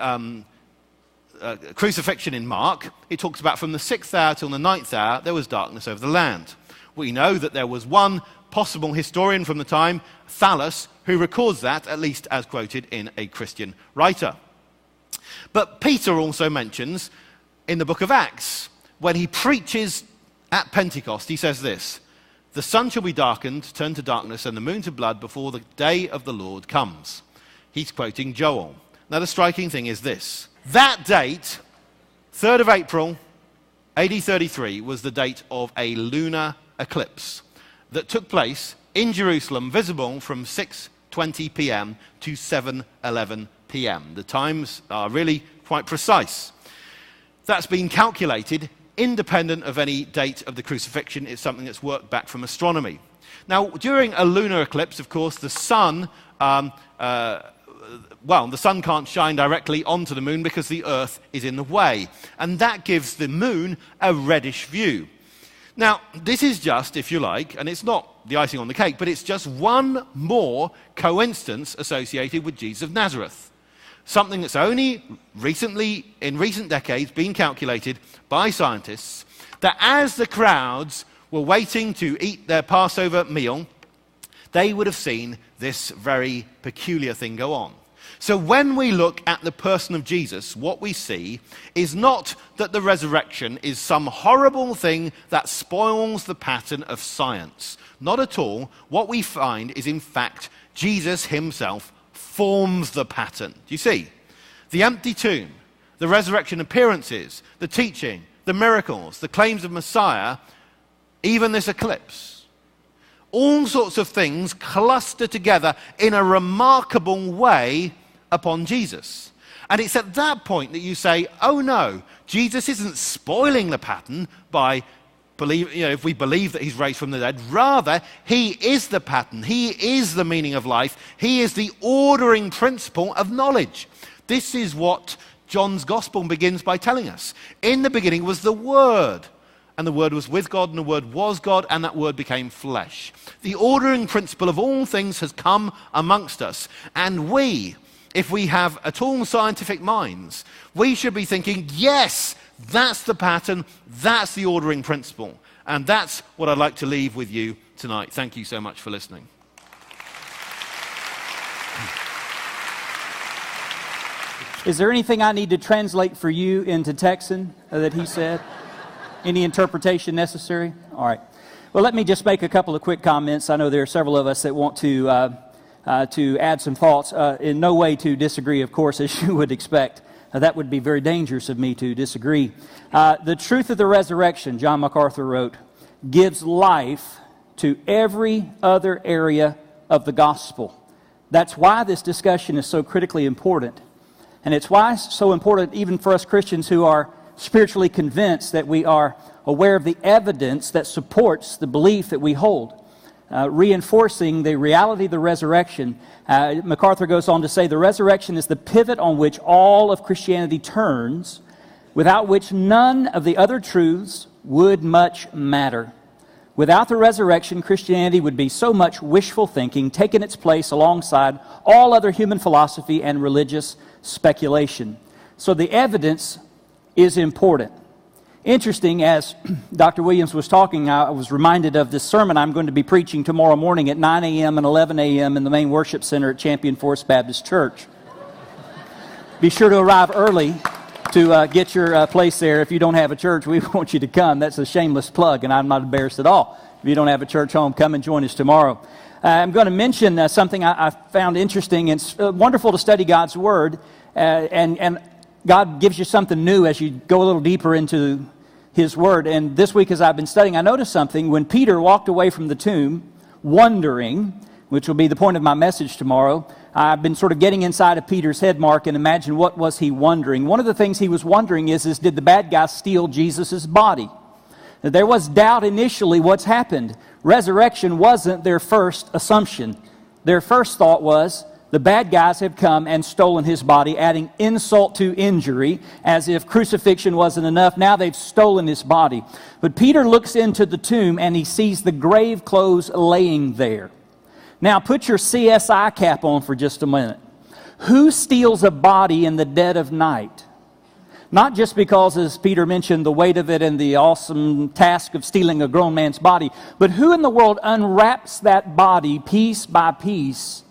crucifixion in Mark, it talks about from the 6th hour till the 9th hour, there was darkness over the land. We know that there was one possible historian from the time, Thallus, who records that, at least as quoted in a Christian writer. But Peter also mentions in the book of Acts, when he preaches at Pentecost, he says this, "The sun shall be darkened, turned to darkness, and the moon to blood before the day of the Lord comes." He's quoting Joel. Now the striking thing is this. That date, 3rd of April, AD 33, was the date of a lunar eclipse that took place in Jerusalem, visible from 6:20 p.m. to 7:11 p.m. The times are really quite precise. That's been calculated independent of any date of the crucifixion. It's something that's worked back from astronomy. Now, during a lunar eclipse, of course, the sun, the sun can't shine directly onto the moon because the Earth is in the way. And that gives the moon a reddish view. Now, this is just, if you like, and it's not the icing on the cake, but it's just one more coincidence associated with Jesus of Nazareth. Something that's only recently, in recent decades, been calculated by scientists, that as the crowds were waiting to eat their Passover meal, they would have seen this very peculiar thing go on. So when we look at the person of Jesus, what we see is not that the resurrection is some horrible thing that spoils the pattern of science. Not at all. What we find is, in fact, Jesus himself forms the pattern. Do you see? The empty tomb, the resurrection appearances, the teaching, the miracles, the claims of Messiah, even this eclipse. All sorts of things cluster together in a remarkable way upon Jesus. And it's at that point that you say, oh no, Jesus isn't spoiling the pattern by if we believe that he's raised from the dead. Rather, he is the pattern. He is the meaning of life. He is the ordering principle of knowledge. This is what John's Gospel begins by telling us. In the beginning was the Word, and the Word was with God, and the Word was God, and that Word became flesh. The ordering principle of all things has come amongst us, and we, if we have at all scientific minds, we should be thinking, yes, that's the pattern, that's the ordering principle. And that's what I'd like to leave with you tonight. Thank you so much for listening. Is there anything I need to translate for you into Texan that he said? Any interpretation necessary? All right. Well, let me just make a couple of quick comments. I know there are several of us that want to add some thoughts. In no way to disagree, of course, as you would expect. That would be very dangerous of me to disagree. The truth of the resurrection, John MacArthur wrote, gives life to every other area of the gospel. That's why this discussion is so critically important. And it's why it's so important even for us Christians who are spiritually convinced that we are aware of the evidence that supports the belief that we hold. Reinforcing the reality of the resurrection, MacArthur goes on to say, the resurrection is the pivot on which all of Christianity turns, without which none of the other truths would much matter. Without the resurrection, Christianity would be so much wishful thinking, taking its place alongside all other human philosophy and religious speculation. So the evidence is important. Interesting, as Dr. Williams was talking, I was reminded of this sermon I'm going to be preaching tomorrow morning at 9 a.m. and 11 a.m. in the main worship center at Champion Forest Baptist Church. Be sure to arrive early to get your place there. If you don't have a church, we want you to come. That's a shameless plug, and I'm not embarrassed at all. If you don't have a church home, come and join us tomorrow. I'm going to mention something I found interesting. It's wonderful to study God's Word, and God gives you something new as you go a little deeper into His Word. And this week as I've been studying, I noticed something. When Peter walked away from the tomb, wondering, which will be the point of my message tomorrow, I've been sort of getting inside of Peter's head, Mark, and imagine what was he wondering. One of the things he was wondering is did the bad guy steal Jesus' body? There was doubt initially what's happened. Resurrection wasn't their first assumption. Their first thought was, the bad guys have come and stolen his body, adding insult to injury, as if crucifixion wasn't enough. Now they've stolen his body. But Peter looks into the tomb and he sees the grave clothes laying there. Now put your CSI cap on for just a minute. Who steals a body in the dead of night? Not just because, as Peter mentioned, the weight of it and the awesome task of stealing a grown man's body, but who in the world unwraps that body piece by piece,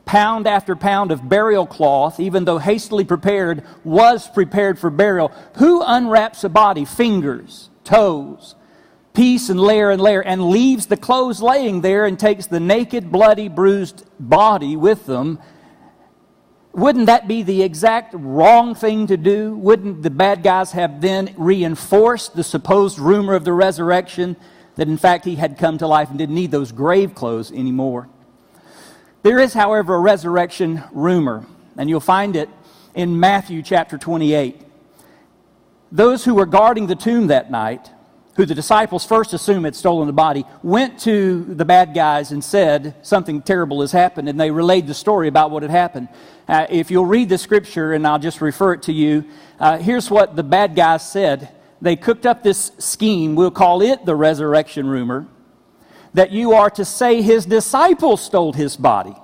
pound after pound of burial cloth, even though hastily prepared, was prepared for burial? Who unwraps a body, fingers, toes, piece and layer, and leaves the clothes laying there and takes the naked, bloody, bruised body with them? Wouldn't that be the exact wrong thing to do? Wouldn't the bad guys have then reinforced the supposed rumor of the resurrection, that in fact he had come to life and didn't need those grave clothes anymore? There is, however, a resurrection rumor, and you'll find it in Matthew chapter 28. Those who were guarding the tomb that night, who the disciples first assumed had stolen the body, went to the bad guys and said, something terrible has happened, and they relayed the story about what had happened. If you'll read the scripture, and I'll just refer it to you, here's what the bad guys said. They cooked up this scheme, we'll call it the resurrection rumor, that you are to say his disciples stole his body.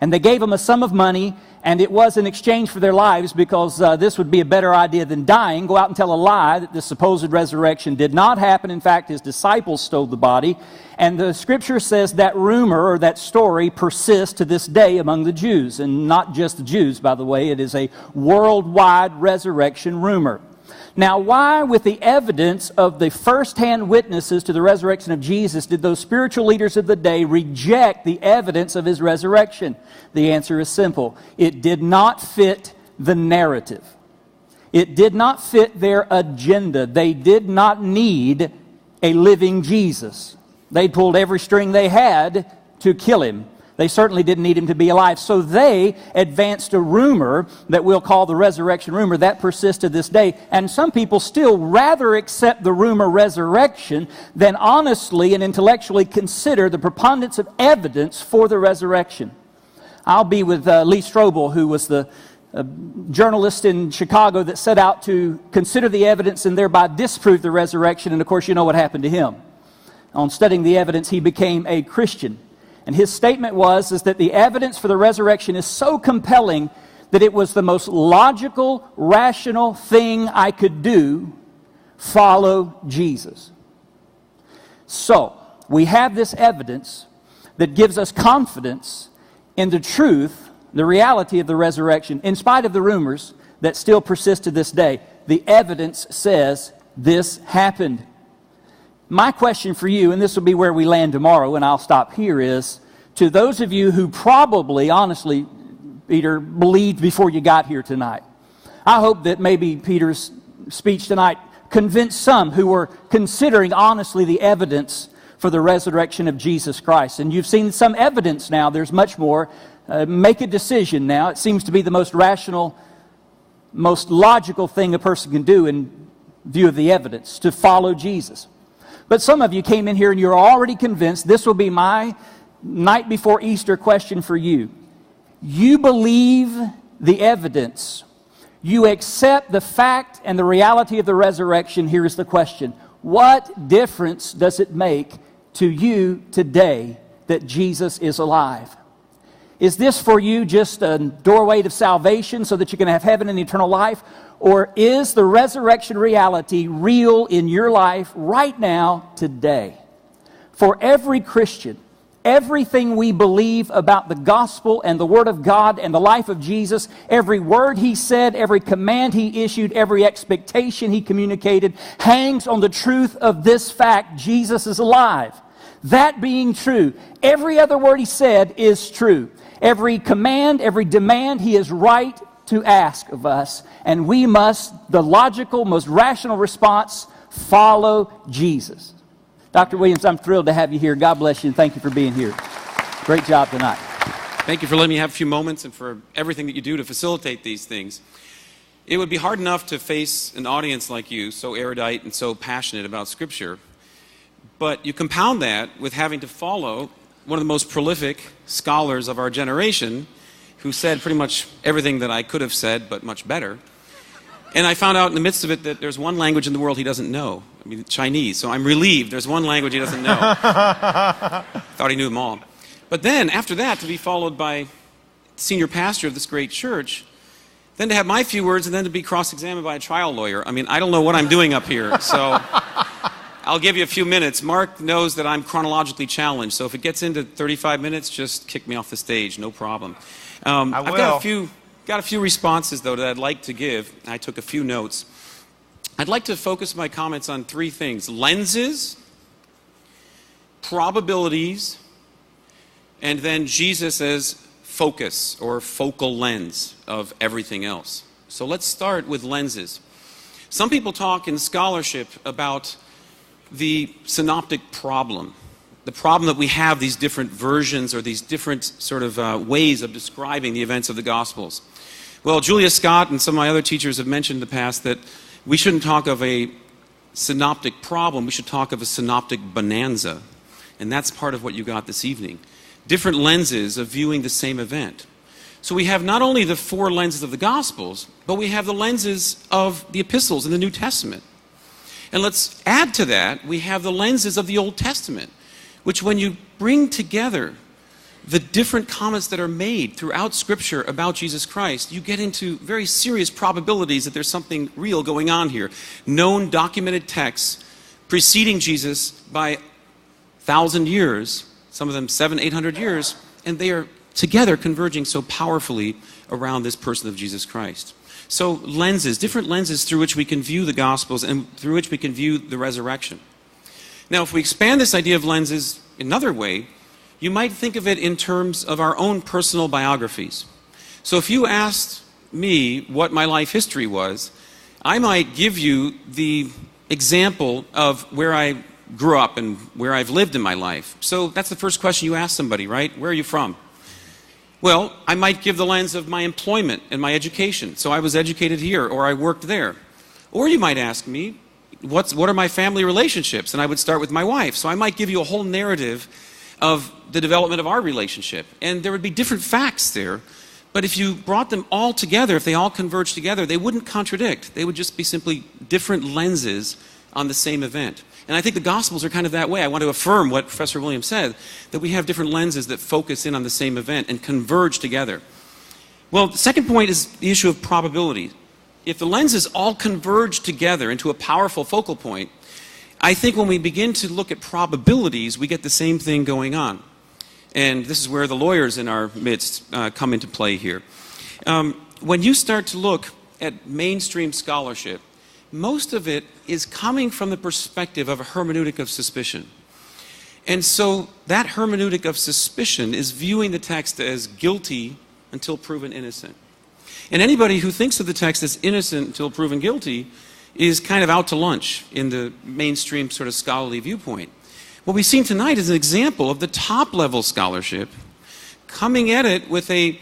And they gave him a sum of money, and it was in exchange for their lives, because this would be a better idea than dying. Go out and tell a lie that the supposed resurrection did not happen. In fact, his disciples stole the body. And the scripture says that rumor or that story persists to this day among the Jews. And not just the Jews, by the way. It is a worldwide resurrection rumor. Now, why, with the evidence of the first-hand witnesses to the resurrection of Jesus, did those spiritual leaders of the day reject the evidence of his resurrection? The answer is simple. It did not fit the narrative. It did not fit their agenda. They did not need a living Jesus. They pulled every string they had to kill him. They certainly didn't need him to be alive. So they advanced a rumor that we'll call the resurrection rumor. That persists to this day. And some people still rather accept the rumor resurrection than honestly and intellectually consider the preponderance of evidence for the resurrection. I'll be with Lee Strobel, who was the journalist in Chicago that set out to consider the evidence and thereby disprove the resurrection. And of course, you know what happened to him. On studying the evidence, he became a Christian. And his statement is that the evidence for the resurrection is so compelling that it was the most logical, rational thing I could do: follow Jesus. So, we have this evidence that gives us confidence in the truth, the reality of the resurrection, in spite of the rumors that still persist to this day. The evidence says this happened. My question for you, and this will be where we land tomorrow, and I'll stop here, is to those of you who probably, honestly, Peter, believed before you got here tonight. I hope that maybe Peter's speech tonight convinced some who were considering honestly the evidence for the resurrection of Jesus Christ. And you've seen some evidence now. There's much more. Make a decision now. It seems to be the most rational, most logical thing a person can do in view of the evidence, to follow Jesus. But some of you came in here and you're already convinced. This will be my night before Easter question for you. You believe the evidence. You accept the fact and the reality of the resurrection. Here is the question: what difference does it make to you today that Jesus is alive? Is this for you just a doorway to salvation so that you can have heaven and eternal life? Or is the resurrection reality real in your life right now, today? For every Christian, everything we believe about the gospel and the Word of God and the life of Jesus, every word He said, every command He issued, every expectation He communicated, hangs on the truth of this fact: Jesus is alive. That being true, every other word He said is true. Every command, every demand He is right to ask of us. And we must, the logical, most rational response, follow Jesus. Dr. Williams, I'm thrilled to have you here. God bless you, and thank you for being here. Great job tonight. Thank you for letting me have a few moments and for everything that you do to facilitate these things. It would be hard enough to face an audience like you, so erudite and so passionate about Scripture, but you compound that with having to follow one of the most prolific scholars of our generation, who said pretty much everything that I could have said, but much better. And I found out in the midst of it that there's one language in the world he doesn't know. I mean, Chinese. So I'm relieved there's one language he doesn't know. Thought he knew them all. But then, after that, to be followed by senior pastor of this great church, then to have my few words, and then to be cross-examined by a trial lawyer. I mean, I don't know what I'm doing up here, so I'll give you a few minutes. Mark knows that I'm chronologically challenged, so if it gets into 35 minutes, just kick me off the stage, no problem. I've got a few responses, though, that I'd like to give. I took a few notes. I'd like to focus my comments on three things: lenses, probabilities, and then Jesus as focus or focal lens of everything else. So let's start with lenses. Some people talk in scholarship about the synoptic problem. The problem that we have these different versions or these different sort of ways of describing the events of the Gospels. Well, Julius Scott and some of my other teachers have mentioned in the past that we shouldn't talk of a synoptic problem, we should talk of a synoptic bonanza. And that's part of what you got this evening. Different lenses of viewing the same event. So we have not only the four lenses of the Gospels, but we have the lenses of the epistles in the New Testament. And let's add to that, we have the lenses of the Old Testament, which when you bring together the different comments that are made throughout Scripture about Jesus Christ, you get into very serious probabilities that there's something real going on here. Known, documented texts preceding Jesus by 1,000 years, some of them 700-800 years, and they are together converging so powerfully around this person of Jesus Christ. So lenses, different lenses through which we can view the Gospels and through which we can view the resurrection. Now, if we expand this idea of lenses another way, you might think of it in terms of our own personal biographies. So if you asked me what my life history was, I might give you the example of where I grew up and where I've lived in my life. So that's the first question you ask somebody, right? Where are you from? Well, I might give the lens of my employment and my education. So I was educated here, or I worked there. Or you might ask me, what are my family relationships? And I would start with my wife. So I might give you a whole narrative of the development of our relationship. And there would be different facts there, But if you brought them all together, if they all converged together, they wouldn't contradict. They would just be simply different lenses on the same event. And I think the Gospels are kind of that way. I want to affirm what Professor Williams said, that we have different lenses that focus in on the same event and converge together. Well, the second point is the issue of probability. If the lenses all converge together into a powerful focal point, I think when we begin to look at probabilities, we get the same thing going on. And this is where the lawyers in our midst come into play here. When you start to look at mainstream scholarship, most of it is coming from the perspective of a hermeneutic of suspicion. And so that hermeneutic of suspicion is viewing the text as guilty until proven innocent. And anybody who thinks of the text as innocent until proven guilty is kind of out to lunch in the mainstream sort of scholarly viewpoint. What we've seen tonight is an example of the top-level scholarship coming at it with a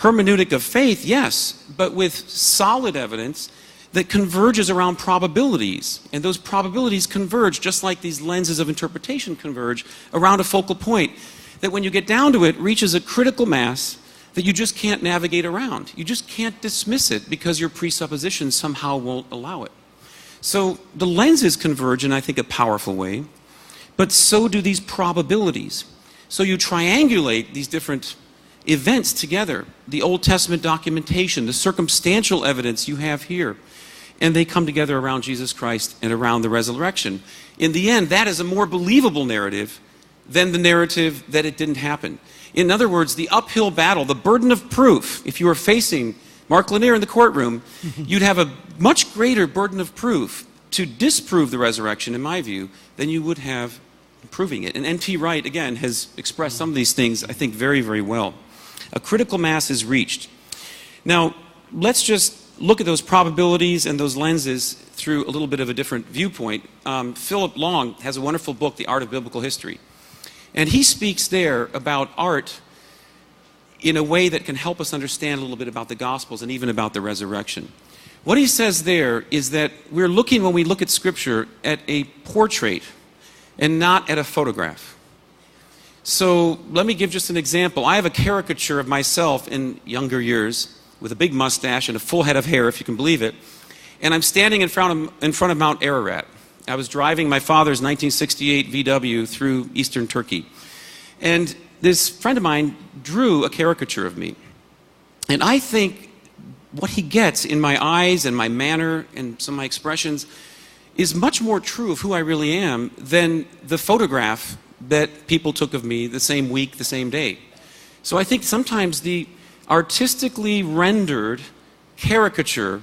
hermeneutic of faith, yes, but with solid evidence that converges around probabilities. And those probabilities converge just like these lenses of interpretation converge around a focal point that when you get down to it reaches a critical mass that you just can't navigate around. You just can't dismiss it because your presuppositions somehow won't allow it. So the lenses converge in, I think, a powerful way, but so do these probabilities. So you triangulate these different events together, the Old Testament documentation, the circumstantial evidence you have here, and they come together around Jesus Christ and around the resurrection. In the end, that is a more believable narrative than the narrative that it didn't happen. In other words, the uphill battle, the burden of proof, if you were facing Mark Lanier in the courtroom, you'd have a much greater burden of proof to disprove the resurrection, in my view, than you would have proving it. And N.T. Wright, again, has expressed some of these things, I think, very, very well. A critical mass is reached. Now, let's just look at those probabilities and those lenses through a little bit of a different viewpoint. Philip Long has a wonderful book, The Art of Biblical History. And he speaks there about art in a way that can help us understand a little bit about the Gospels and even about the resurrection. What he says there is that we're looking, when we look at Scripture, at a portrait and not at a photograph. So let me give just an example. I have a caricature of myself in younger years with a big mustache and a full head of hair, if you can believe it. And I'm standing in front of Mount Ararat. I was driving my father's 1968 VW through eastern Turkey. And this friend of mine drew a caricature of me. And I think what he gets in my eyes and my manner and some of my expressions is much more true of who I really am than the photograph that people took of me the same week, the same day. So I think sometimes the artistically rendered caricature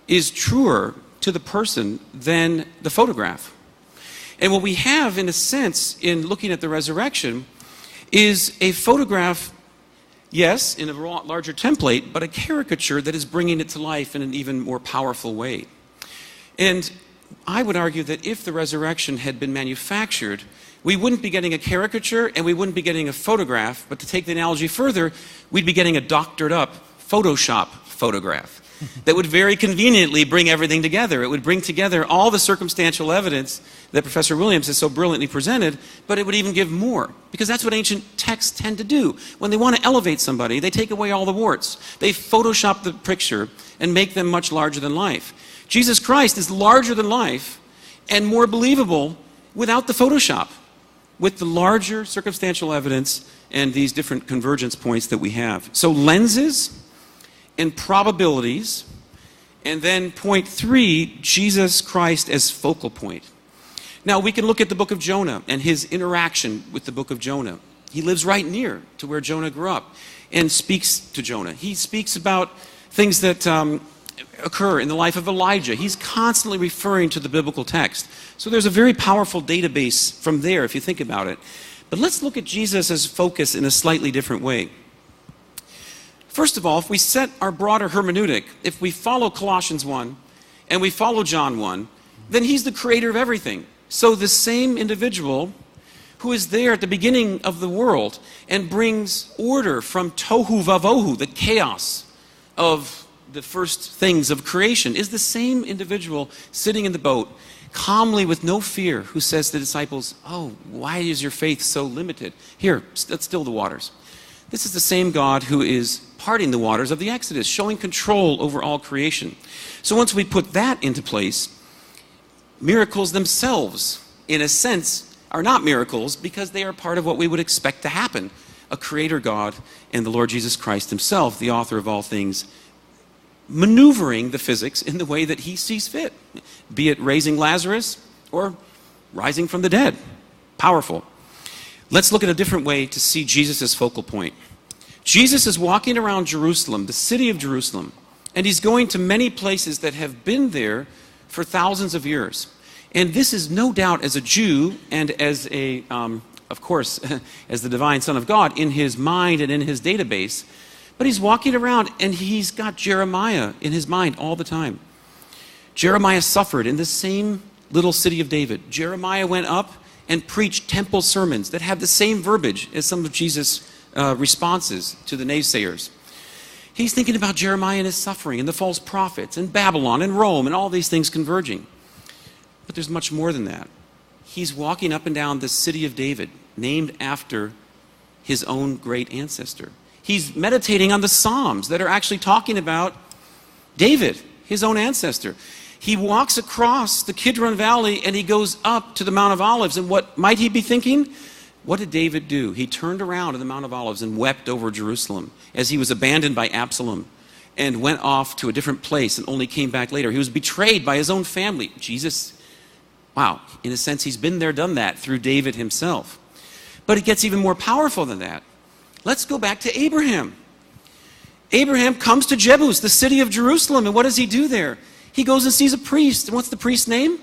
is truer to the person than the photograph. And what we have, in a sense, in looking at the resurrection is a photograph, yes, in a larger template, but a caricature that is bringing it to life in an even more powerful way. And I would argue that if the resurrection had been manufactured, we wouldn't be getting a caricature and we wouldn't be getting a photograph, but to take the analogy further, we'd be getting a doctored up Photoshop photograph that would very conveniently bring everything together. It would bring together all the circumstantial evidence that Professor Williams has so brilliantly presented, but it would even give more, because that's what ancient texts tend to do. When they want to elevate somebody, they take away all the warts. They Photoshop the picture and make them much larger than life. Jesus Christ is larger than life and more believable without the Photoshop, with the larger circumstantial evidence and these different convergence points that we have. So lenses and probabilities, and then point 3, Jesus Christ as focal point. Now we can look at the book of Jonah and his interaction with the book of Jonah. He lives right near to where Jonah grew up and speaks to Jonah. He speaks about things that occur in the life of Elijah. He's constantly referring to the biblical text. So there's a very powerful database from there if you think about it. But let's look at Jesus as focus in a slightly different way. First of all, if we set our broader hermeneutic, if we follow Colossians 1 and we follow John 1, then he's the creator of everything. So the same individual who is there at the beginning of the world and brings order from tohu vavohu, the chaos of the first things of creation, is the same individual sitting in the boat calmly with no fear who says to the disciples, "Oh, why is your faith so limited? Here, let's still the waters." This is the same God who is parting the waters of the Exodus, showing control over all creation. So once we put that into place, miracles themselves, in a sense, are not miracles because they are part of what we would expect to happen. A creator God and the Lord Jesus Christ himself, the author of all things, maneuvering the physics in the way that he sees fit, be it raising Lazarus or rising from the dead. Powerful. Let's look at a different way to see Jesus' focal point. Jesus is walking around Jerusalem, the city of Jerusalem, and he's going to many places that have been there for thousands of years. And this is no doubt as a Jew and as a, of course, as the divine Son of God in his mind and in his database. But he's walking around and he's got Jeremiah in his mind all the time. Jeremiah suffered in the same little city of David. Jeremiah went up and preached temple sermons that have the same verbiage as some of Jesus' responses to the naysayers. He's thinking about Jeremiah and his suffering and the false prophets and Babylon and Rome and all these things converging. But there's much more than that. He's walking up and down the city of David, named after his own great ancestor. He's meditating on the Psalms that are actually talking about David, his own ancestor. He walks across the Kidron Valley and he goes up to the Mount of Olives. And what might he be thinking? What did David do? He turned around to the Mount of Olives and wept over Jerusalem as he was abandoned by Absalom and went off to a different place and only came back later. He was betrayed by his own family. Jesus, wow, in a sense, he's been there, done that through David himself. But it gets even more powerful than that. Let's go back to Abraham. Abraham comes to Jebus, the city of Jerusalem, and what does he do there? He goes and sees a priest. And what's the priest's name?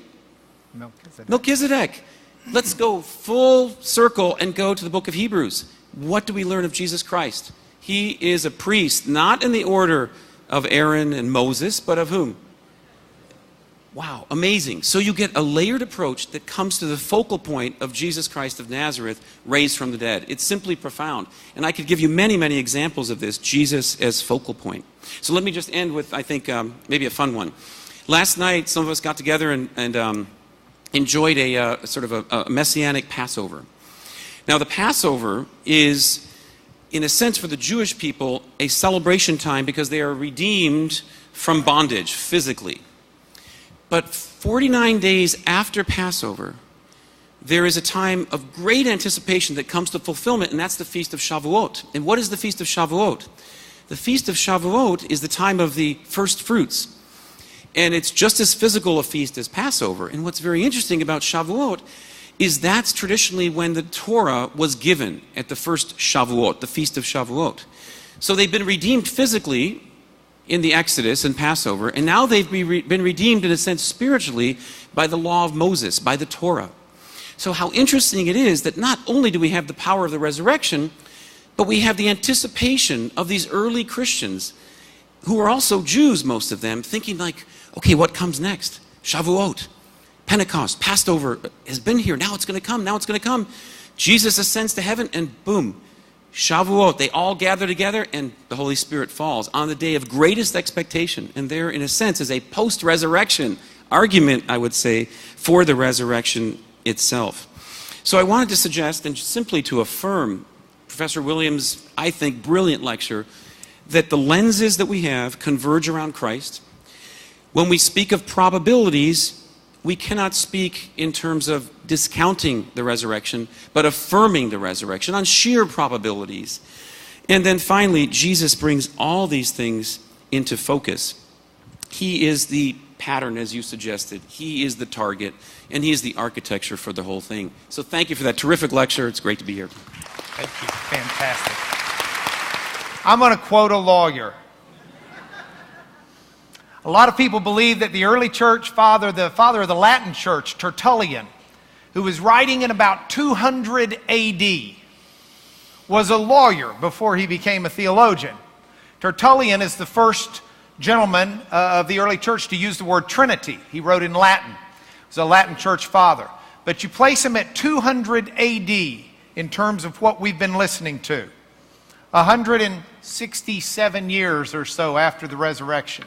Melchizedek. Let's go full circle and go to the book of Hebrews. What do we learn of Jesus Christ? He is a priest, not in the order of Aaron and Moses, but of whom? Wow, amazing. So you get a layered approach that comes to the focal point of Jesus Christ of Nazareth, raised from the dead. It's simply profound. And I could give you many, many examples of this, Jesus as focal point. So let me just end with, I think, maybe a fun one. Last night, some of us got together and enjoyed a sort of a messianic Passover. Now, the Passover is, in a sense, for the Jewish people, a celebration time because they are redeemed from bondage physically. But 49 days after Passover, there is a time of great anticipation that comes to fulfillment, and that's the Feast of Shavuot. And what is the Feast of Shavuot? The Feast of Shavuot is the time of the first fruits. And it's just as physical a feast as Passover. And what's very interesting about Shavuot is that's traditionally when the Torah was given at the first Shavuot, the Feast of Shavuot. So they've been redeemed physically in the Exodus and Passover, and now they've been redeemed in a sense spiritually by the law of Moses, by the Torah. So how interesting it is that not only do we have the power of the resurrection, but we have the anticipation of these early Christians, who are also Jews, most of them, thinking like, okay, what comes next? Shavuot, Pentecost, Passover has been here, now it's going to come, now it's going to come. Jesus ascends to heaven, and boom, Shavuot, they all gather together and the Holy Spirit falls on the day of greatest expectation. And there, in a sense, is a post-resurrection argument, I would say, for the resurrection itself. So I wanted to suggest, and simply to affirm Professor Williams' I think, brilliant lecture, that the lenses that we have converge around Christ. When we speak of probabilities, we cannot speak in terms of discounting the resurrection, but affirming the resurrection on sheer probabilities. And then finally, Jesus brings all these things into focus. He is the pattern, as you suggested. He is the target, and he is the architecture for the whole thing. So thank you for that terrific lecture. It's great to be here. Thank you. Fantastic. I'm going to quote a lawyer. A lot of people believe that the early church father, the father of the Latin church, Tertullian, who was writing in about 200 AD, was a lawyer before he became a theologian. Tertullian is the first gentleman of the early church to use the word Trinity. He wrote in Latin. He was a Latin church father. But you place him at 200 AD in terms of what we've been listening to. 167 years or so after the resurrection.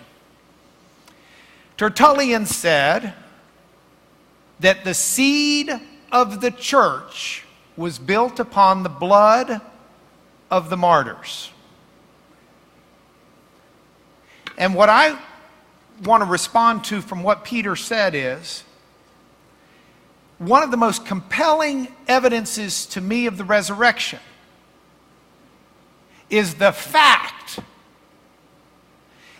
Tertullian said that the seed of the church was built upon the blood of the martyrs. And what I want to respond to from what Peter said is, one of the most compelling evidences to me of the resurrection is the fact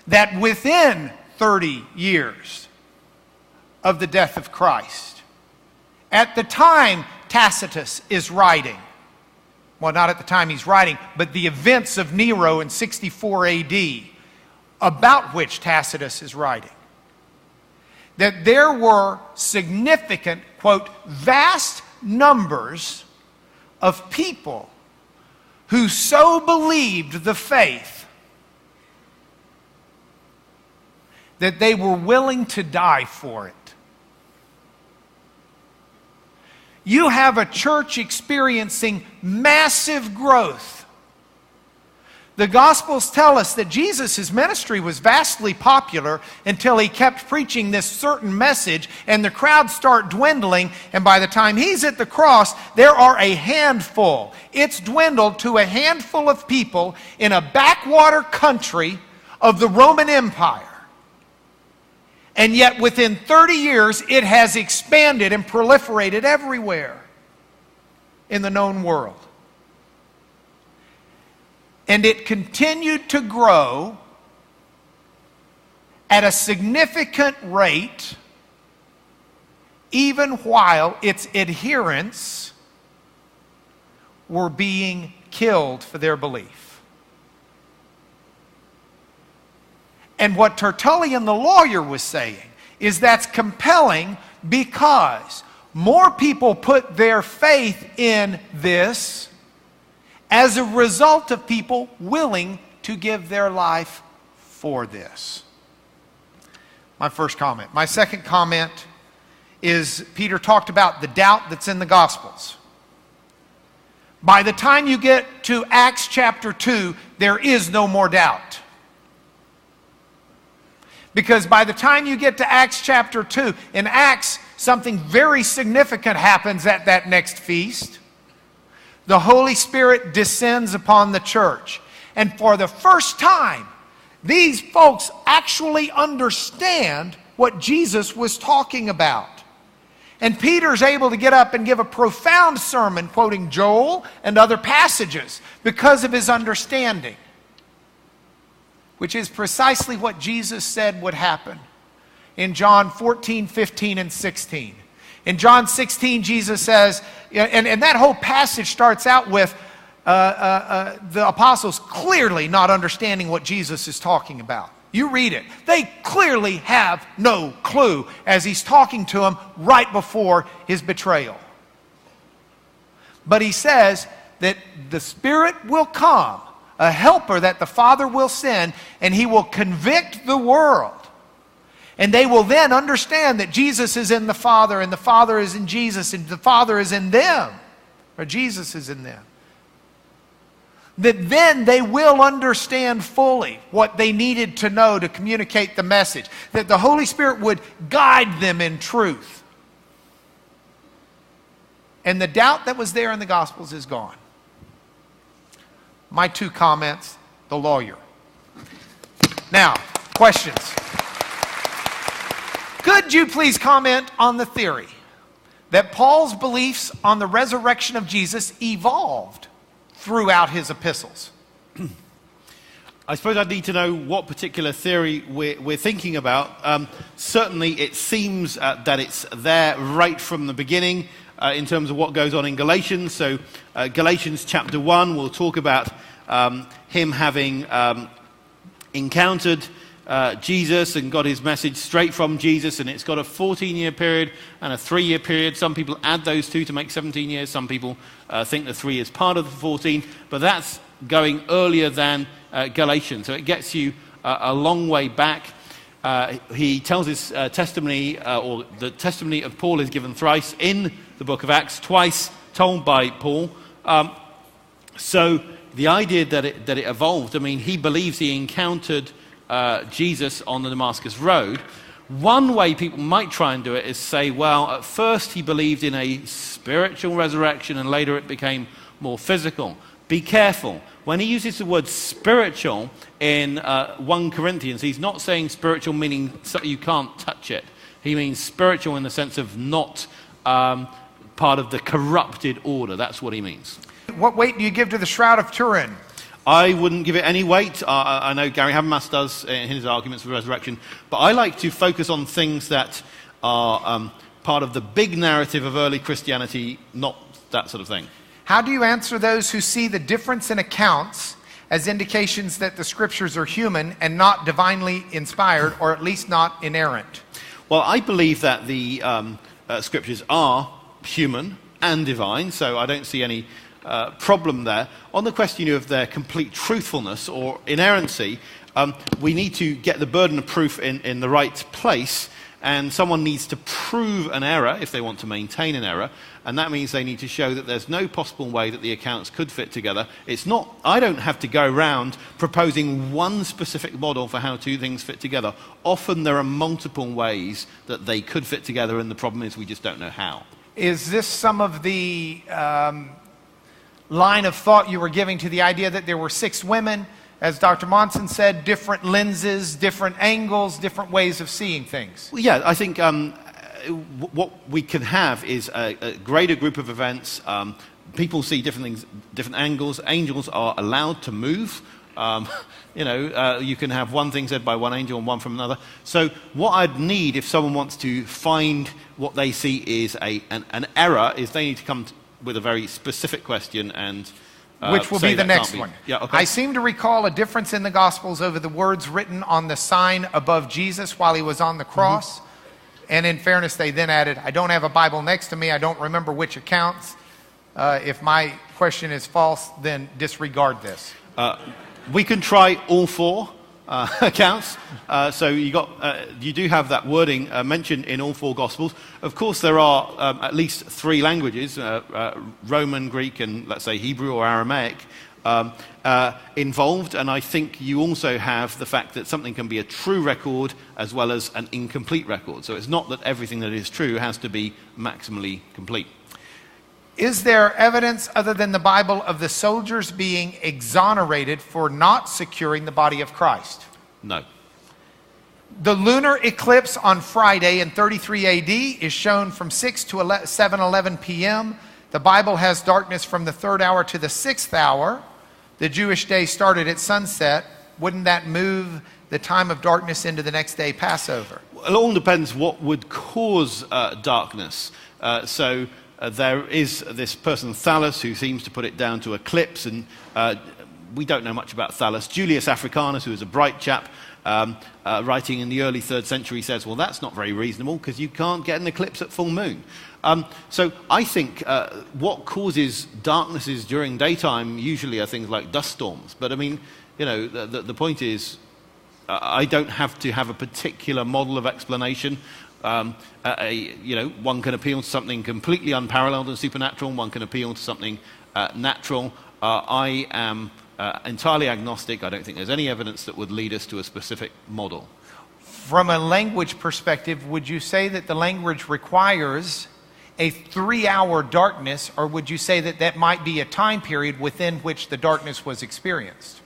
that within 30 years of the death of Christ, at the time Tacitus is writing, well, not at the time he's writing, but the events of Nero in 64 AD, about which Tacitus is writing, that there were significant, quote, vast numbers of people who so believed the faith that they were willing to die for it. You have a church experiencing massive growth. The Gospels tell us that Jesus' ministry was vastly popular until he kept preaching this certain message, and the crowds start dwindling, and by the time he's at the cross, there are a handful. It's dwindled to a handful of people in a backwater country of the Roman Empire. And yet within 30 years, it has expanded and proliferated everywhere in the known world. And it continued to grow at a significant rate even while its adherents were being killed for their belief. And what Tertullian the lawyer was saying is that's compelling because more people put their faith in this as a result of people willing to give their life for this. My first comment. My second comment is Peter talked about the doubt that's in the Gospels. By the time you get to Acts chapter 2, there is no more doubt. Because by the time you get to Acts chapter 2, in Acts, something very significant happens at that next feast. The Holy Spirit descends upon the church. And for the first time, these folks actually understand what Jesus was talking about. And Peter's able to get up and give a profound sermon, quoting Joel and other passages, because of his understanding, which is precisely what Jesus said would happen in John 14, 15, and 16. In John 16, Jesus says, and that whole passage starts out with the apostles clearly not understanding what Jesus is talking about. You read it. They clearly have no clue as he's talking to them right before his betrayal. But he says that the Spirit will come, a helper that the Father will send, and he will convict the world. And they will then understand that Jesus is in the Father, and the Father is in Jesus, and the Father is in them, or Jesus is in them. That then they will understand fully what they needed to know to communicate the message. That the Holy Spirit would guide them in truth. And the doubt that was there in the Gospels is gone. My two comments, the lawyer. Now, questions. Could you please comment on the theory that Paul's beliefs on the resurrection of Jesus evolved throughout his epistles? I suppose I'd need to know what particular theory we're thinking about. Certainly it seems that it's there right from the beginning in terms of what goes on in Galatians. So Galatians chapter 1 will talk about him having encountered Jesus and got his message straight from Jesus, and it's got a 14-year period and a 3-year period. Some people add those two to make 17 years. Some people think the 3 is part of the 14, but that's going earlier than Galatians. So it gets you a long way back. He tells his testimony, or the testimony of Paul is given thrice in the book of Acts, twice told by Paul. So the idea that it evolved, I mean, he believes he encountered Jesus on the Damascus Road. One way people might try and do it is say, well, at first he believed in a spiritual resurrection and later it became more physical. Be careful. When he uses the word spiritual in 1 Corinthians, he's not saying spiritual meaning so you can't touch it. He means spiritual in the sense of not part of the corrupted order. That's what he means. What weight do you give to the Shroud of Turin? I wouldn't give it any weight. I know Gary Habermas does in his arguments for resurrection, but I like to focus on things that are part of the big narrative of early Christianity, not that sort of thing. How do you answer those who see the difference in accounts as indications that the scriptures are human and not divinely inspired, or at least not inerrant? Well, I believe that the scriptures are human and divine, so I don't see any problem there. On the question of their complete truthfulness or inerrancy, we need to get the burden of proof in the right place, and someone needs to prove an error if they want to maintain an error, and that means they need to show that there's no possible way that the accounts could fit together. It's not, I don't have to go around proposing one specific model for how two things fit together. Often there are multiple ways that they could fit together, and the problem is we just don't know how. Is this some of the line of thought you were giving to the idea that there were 6 women, as Dr. Monson said, different lenses, different angles, different ways of seeing things? Well, yeah, I think what we can have is a greater group of events. People see different things, different angles. Angels are allowed to move. You can have one thing said by one angel and one from another. So what I'd need if someone wants to find what they see is an error is they need to come with a very specific question and which will be the next one. Yeah, okay. I seem to recall a difference in the Gospels over the words written on the sign above Jesus while he was on the cross. And in fairness, they then added, I don't have a Bible next to me. I don't remember which accounts. If my question is false, then disregard this. We can try all 4 accounts. So you do have that wording mentioned in all 4 Gospels. Of course, there are at least 3 languages, Roman, Greek, and let's say Hebrew or Aramaic, involved. And I think you also have the fact that something can be a true record as well as an incomplete record. So it's not that everything that is true has to be maximally complete. Is there evidence other than the Bible of the soldiers being exonerated for not securing the body of Christ? No. The lunar eclipse on Friday in 33 AD is shown from 6 to 7:11 p.m. The Bible has darkness from the 3rd hour to the 6th hour. The Jewish day started at sunset. Wouldn't that move the time of darkness into the next day, Passover? It all depends what would cause darkness. There is this person, Thales, who seems to put it down to eclipse, and we don't know much about Thales. Julius Africanus, who is a bright chap, writing in the early 3rd century, says, well, that's not very reasonable because you can't get an eclipse at full moon. So I think what causes darknesses during daytime usually are things like dust storms. But I mean, the point is, I don't have to have a particular model of explanation. One can appeal to something completely unparalleled and supernatural, and one can appeal to something natural. I am entirely agnostic. I don't think there's any evidence that would lead us to a specific model. From a language perspective, would you say that the language requires a 3-hour darkness, or would you say that that might be a time period within which the darkness was experienced?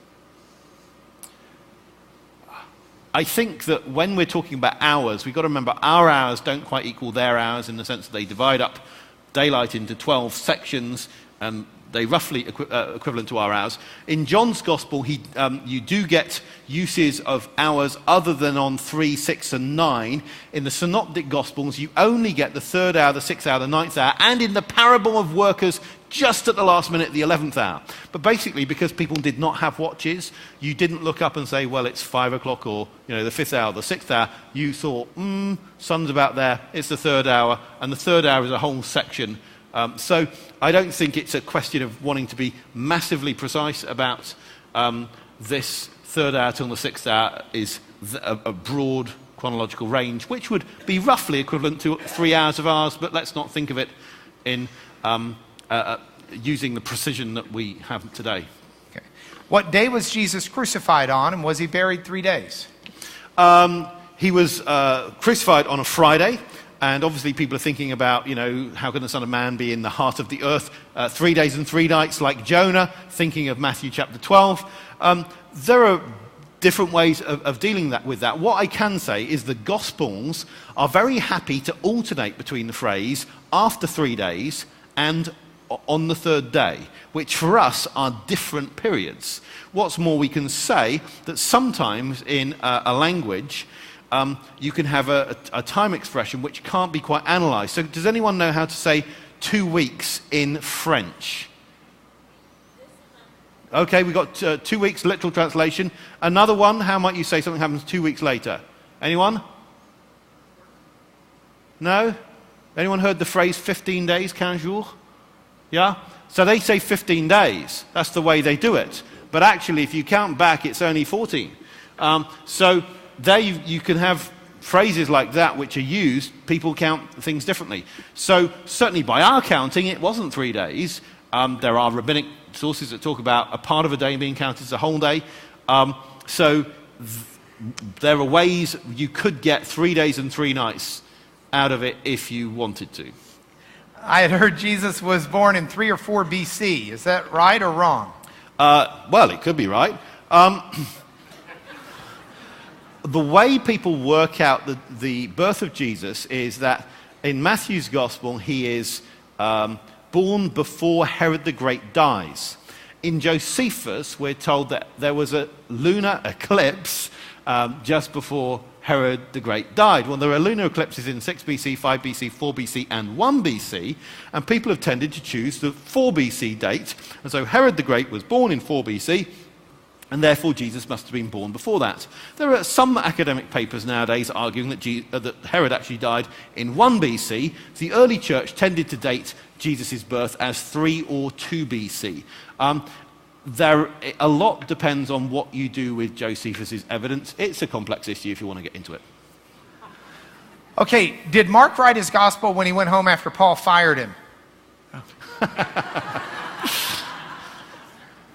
I think that when we're talking about hours, we've got to remember our hours don't quite equal their hours in the sense that they divide up daylight into 12 sections, and they roughly equivalent to our hours. In John's Gospel, you do get uses of hours other than on 3, 6, and 9. In the Synoptic Gospels, you only get the 3rd hour, the 6th hour, the 9th hour, and in the parable of workers, just at the last minute, the 11th hour. But basically, because people did not have watches, you didn't look up and say, well, it's 5 o'clock or the 5th hour, the 6th hour. You thought, sun's about there, it's the 3rd hour, and the 3rd hour is a whole section. So I don't think it's a question of wanting to be massively precise about this 3rd hour till the 6th hour is a broad chronological range, which would be roughly equivalent to 3 hours of ours, but let's not think of it in using the precision that we have today. Okay. What day was Jesus crucified on, and was he buried 3 days? He was crucified on a Friday. And obviously people are thinking about, how can the Son of Man be in the heart of the earth 3 days and 3 nights like Jonah, thinking of Matthew chapter 12. There are different ways of dealing with that. What I can say is the Gospels are very happy to alternate between the phrase after 3 days and on the third day, which for us are different periods. What's more, we can say that sometimes in a language, you can have a time expression which can't be quite analysed. So does anyone know how to say 2 weeks in French? Okay, we've got 2 weeks, literal translation. Another one, how might you say something happens 2 weeks later? Anyone? No? Anyone heard the phrase 15 days, 15 jours? Yeah? So they say 15 days. That's the way they do it. But actually, if you count back, it's only 14. So there you can have phrases like that which are used. People count things differently. So certainly by our counting, it wasn't 3 days. There are rabbinic sources that talk about a part of a day being counted as a whole day. There are ways you could get 3 days and 3 nights out of it if you wanted to. I had heard Jesus was born in 3 or 4 BC. Is that right or wrong? Well, it could be right. The way people work out the birth of Jesus is that in Matthew's Gospel, he is born before Herod the Great dies. In Josephus, we're told that there was a lunar eclipse just before Herod the Great died. Well, there are lunar eclipses in 6 BC, 5 BC, 4 BC, and 1 BC, and people have tended to choose the 4 BC date. And so Herod the Great was born in 4 BC, and therefore Jesus must have been born before that. There are some academic papers nowadays arguing that Herod actually died in 1 BC. The early church tended to date Jesus' birth as 3 or 2 BC. A lot depends on what you do with Josephus' evidence. It's a complex issue if you want to get into it. Okay, did Mark write his gospel when he went home after Paul fired him?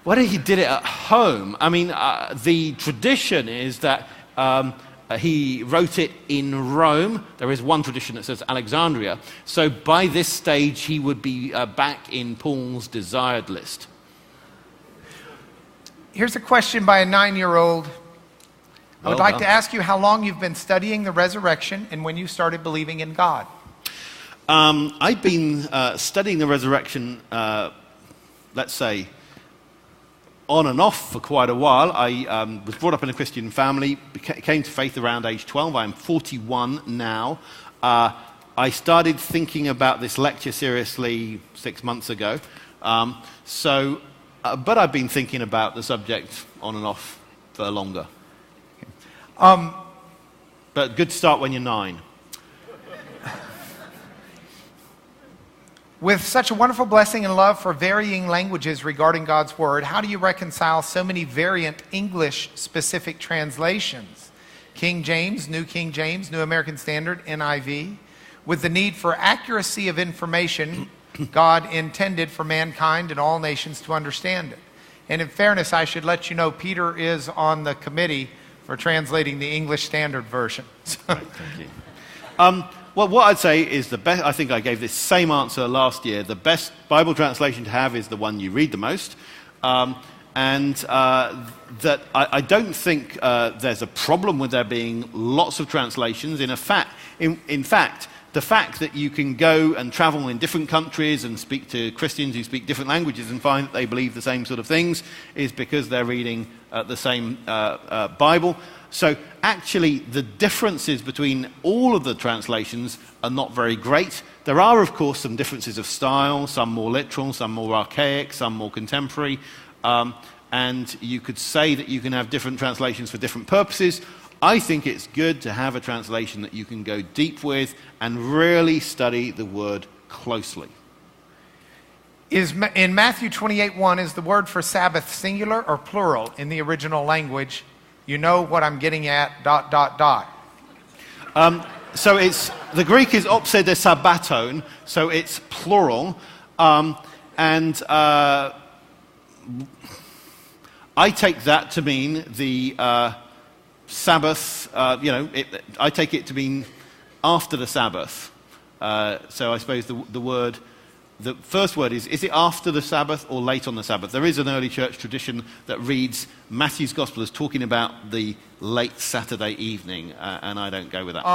Whether he did it at home, I mean, the tradition is that he wrote it in Rome. There is one tradition that says Alexandria. So by this stage, he would be back in Paul's desired list. Here's a question by a 9-year-old. I would like to ask you how long you've been studying the resurrection and when you started believing in God. I've been studying the resurrection, let's say, on and off for quite a while. I was brought up in a Christian family, came to faith around age 12. I'm 41 now. I started thinking about this lecture seriously 6 months ago. But I've been thinking about the subject on and off for longer. But good start when you're 9. With such a wonderful blessing and love for varying languages regarding God's Word, how do you reconcile so many variant English-specific translations? King James, New King James, New American Standard, NIV, with the need for accuracy of information God intended for mankind and all nations to understand it. And in fairness, I should let you know, Peter is on the committee for translating the English Standard Version. Thank you. Well, what I'd say is the best. I think I gave this same answer last year. The best Bible translation to have is the one you read the most. That I don't think there's a problem with there being lots of translations. In fact, the fact that you can go and travel in different countries and speak to Christians who speak different languages and find that they believe the same sort of things is because they're reading the same Bible. So actually, the differences between all of the translations are not very great. There are, of course, some differences of style, some more literal, some more archaic, some more contemporary. And you could say that you can have different translations for different purposes. I think it's good to have a translation that you can go deep with and really study the word closely. In Matthew 28:1, is the word for Sabbath singular or plural in the original language? You know what I'm getting at, ... So it's, the Greek is opse de sabbaton, so it's plural. I take that to mean the Sabbath, I take it to mean after the Sabbath. So I suppose the first word is it after the Sabbath or late on the Sabbath? There is an early church tradition that reads Matthew's Gospel as talking about the late Saturday evening, and I don't go with that.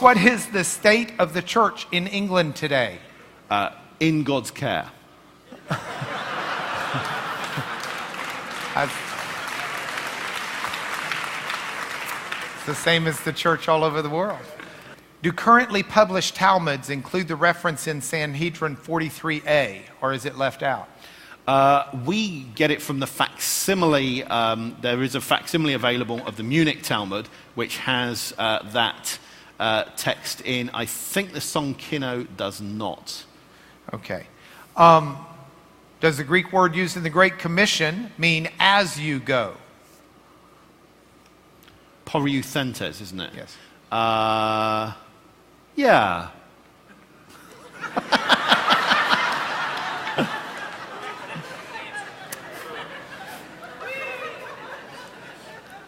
What is the state of the church in England today? In God's care. It's the same as the church all over the world. Do currently published Talmuds include the reference in Sanhedrin 43a, or is it left out? We get it from the facsimile. There is a facsimile available of the Munich Talmud, which has that text in. I think the Song Kino does not. Okay. Does the Greek word used in the Great Commission mean as you go? Poreuthentes, isn't it? Yes. Yeah.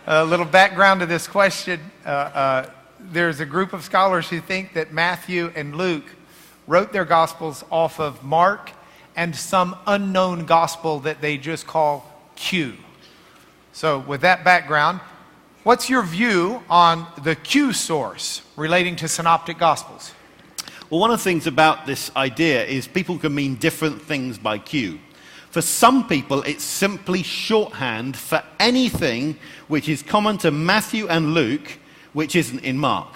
A little background to this question. There's a group of scholars who think that Matthew and Luke wrote their Gospels off of Mark and some unknown gospel that they just call Q. So with that background, what's your view on the Q source relating to synoptic gospels? Well, one of the things about this idea is people can mean different things by Q. For some people, it's simply shorthand for anything which is common to Matthew and Luke, which isn't in Mark.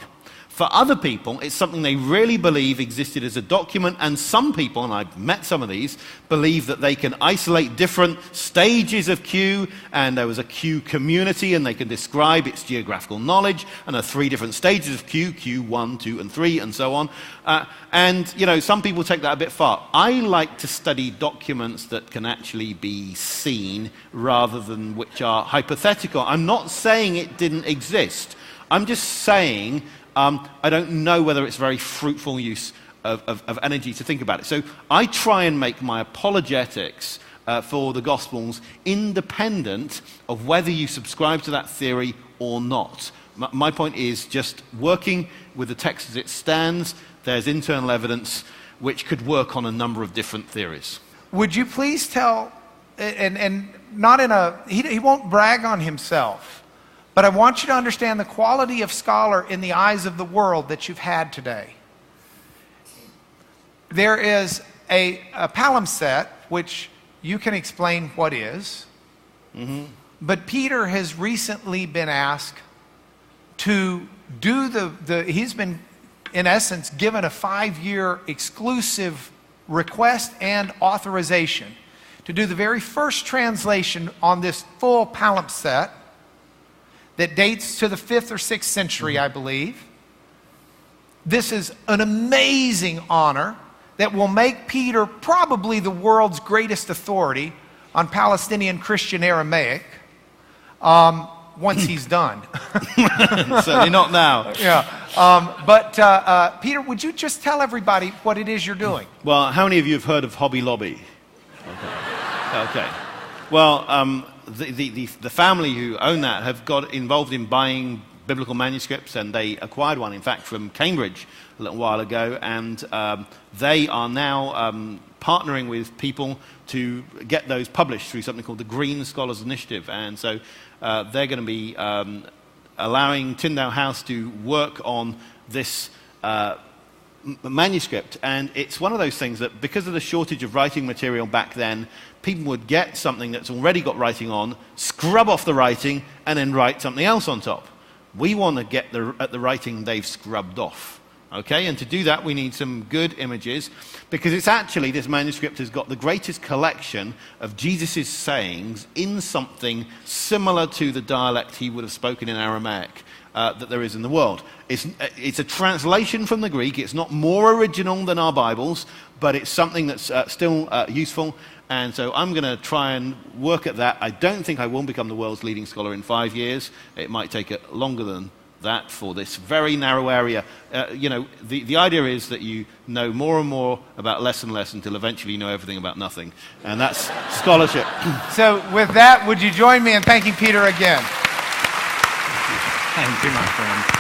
For other people, it's something they really believe existed as a document, and some people, and I've met some of these, believe that they can isolate different stages of Q, and there was a Q community, and they can describe its geographical knowledge, and there are 3 different stages of Q, Q1, 2, and 3, and so on. And, you know, some people take that a bit far. I like to study documents that can actually be seen rather than which are hypothetical. I'm not saying it didn't exist. I'm just saying I don't know whether it's very fruitful use of energy to think about it. So I try and make my apologetics for the Gospels independent of whether you subscribe to that theory or not. My point is just working with the text as it stands. There's internal evidence which could work on a number of different theories. Would you please tell, and not in a, he won't brag on himself, but I want you to understand the quality of scholar in the eyes of the world that you've had today. There is a palimpsest, which you can explain what is, but Peter has recently been asked to do he's been, in essence, given a 5-year exclusive request and authorization to do the very first translation on this full palimpsest that dates to the 5th or 6th century, I believe. This is an amazing honor that will make Peter probably the world's greatest authority on Palestinian Christian Aramaic once he's done. Certainly not now. But Peter, would you just tell everybody what it is you're doing? Well, how many of you have heard of Hobby Lobby? Okay. Well, the family who own that have got involved in buying biblical manuscripts, and they acquired one, in fact, from Cambridge a little while ago, and they are now partnering with people to get those published through something called the Green Scholars Initiative. And so they're going to be allowing Tyndale House to work on this manuscript. And it's one of those things that, because of the shortage of writing material back then, people would get something that's already got writing on, scrub off the writing, and then write something else on top. We want to get at the writing they've scrubbed off. Okay, and to do that we need some good images, because it's actually, this manuscript has got the greatest collection of Jesus' sayings in something similar to the dialect he would have spoken in Aramaic that there is in the world. It's a translation from the Greek. It's not more original than our Bibles, but it's something that's still useful. And so I'm going to try and work at that. I don't think I will become the world's leading scholar in 5 years. It might take longer than that for this very narrow area. The idea is that you know more and more about less and less until eventually you know everything about nothing. And that's scholarship. So with that, would you join me in thanking Peter again? Thank you, my friend.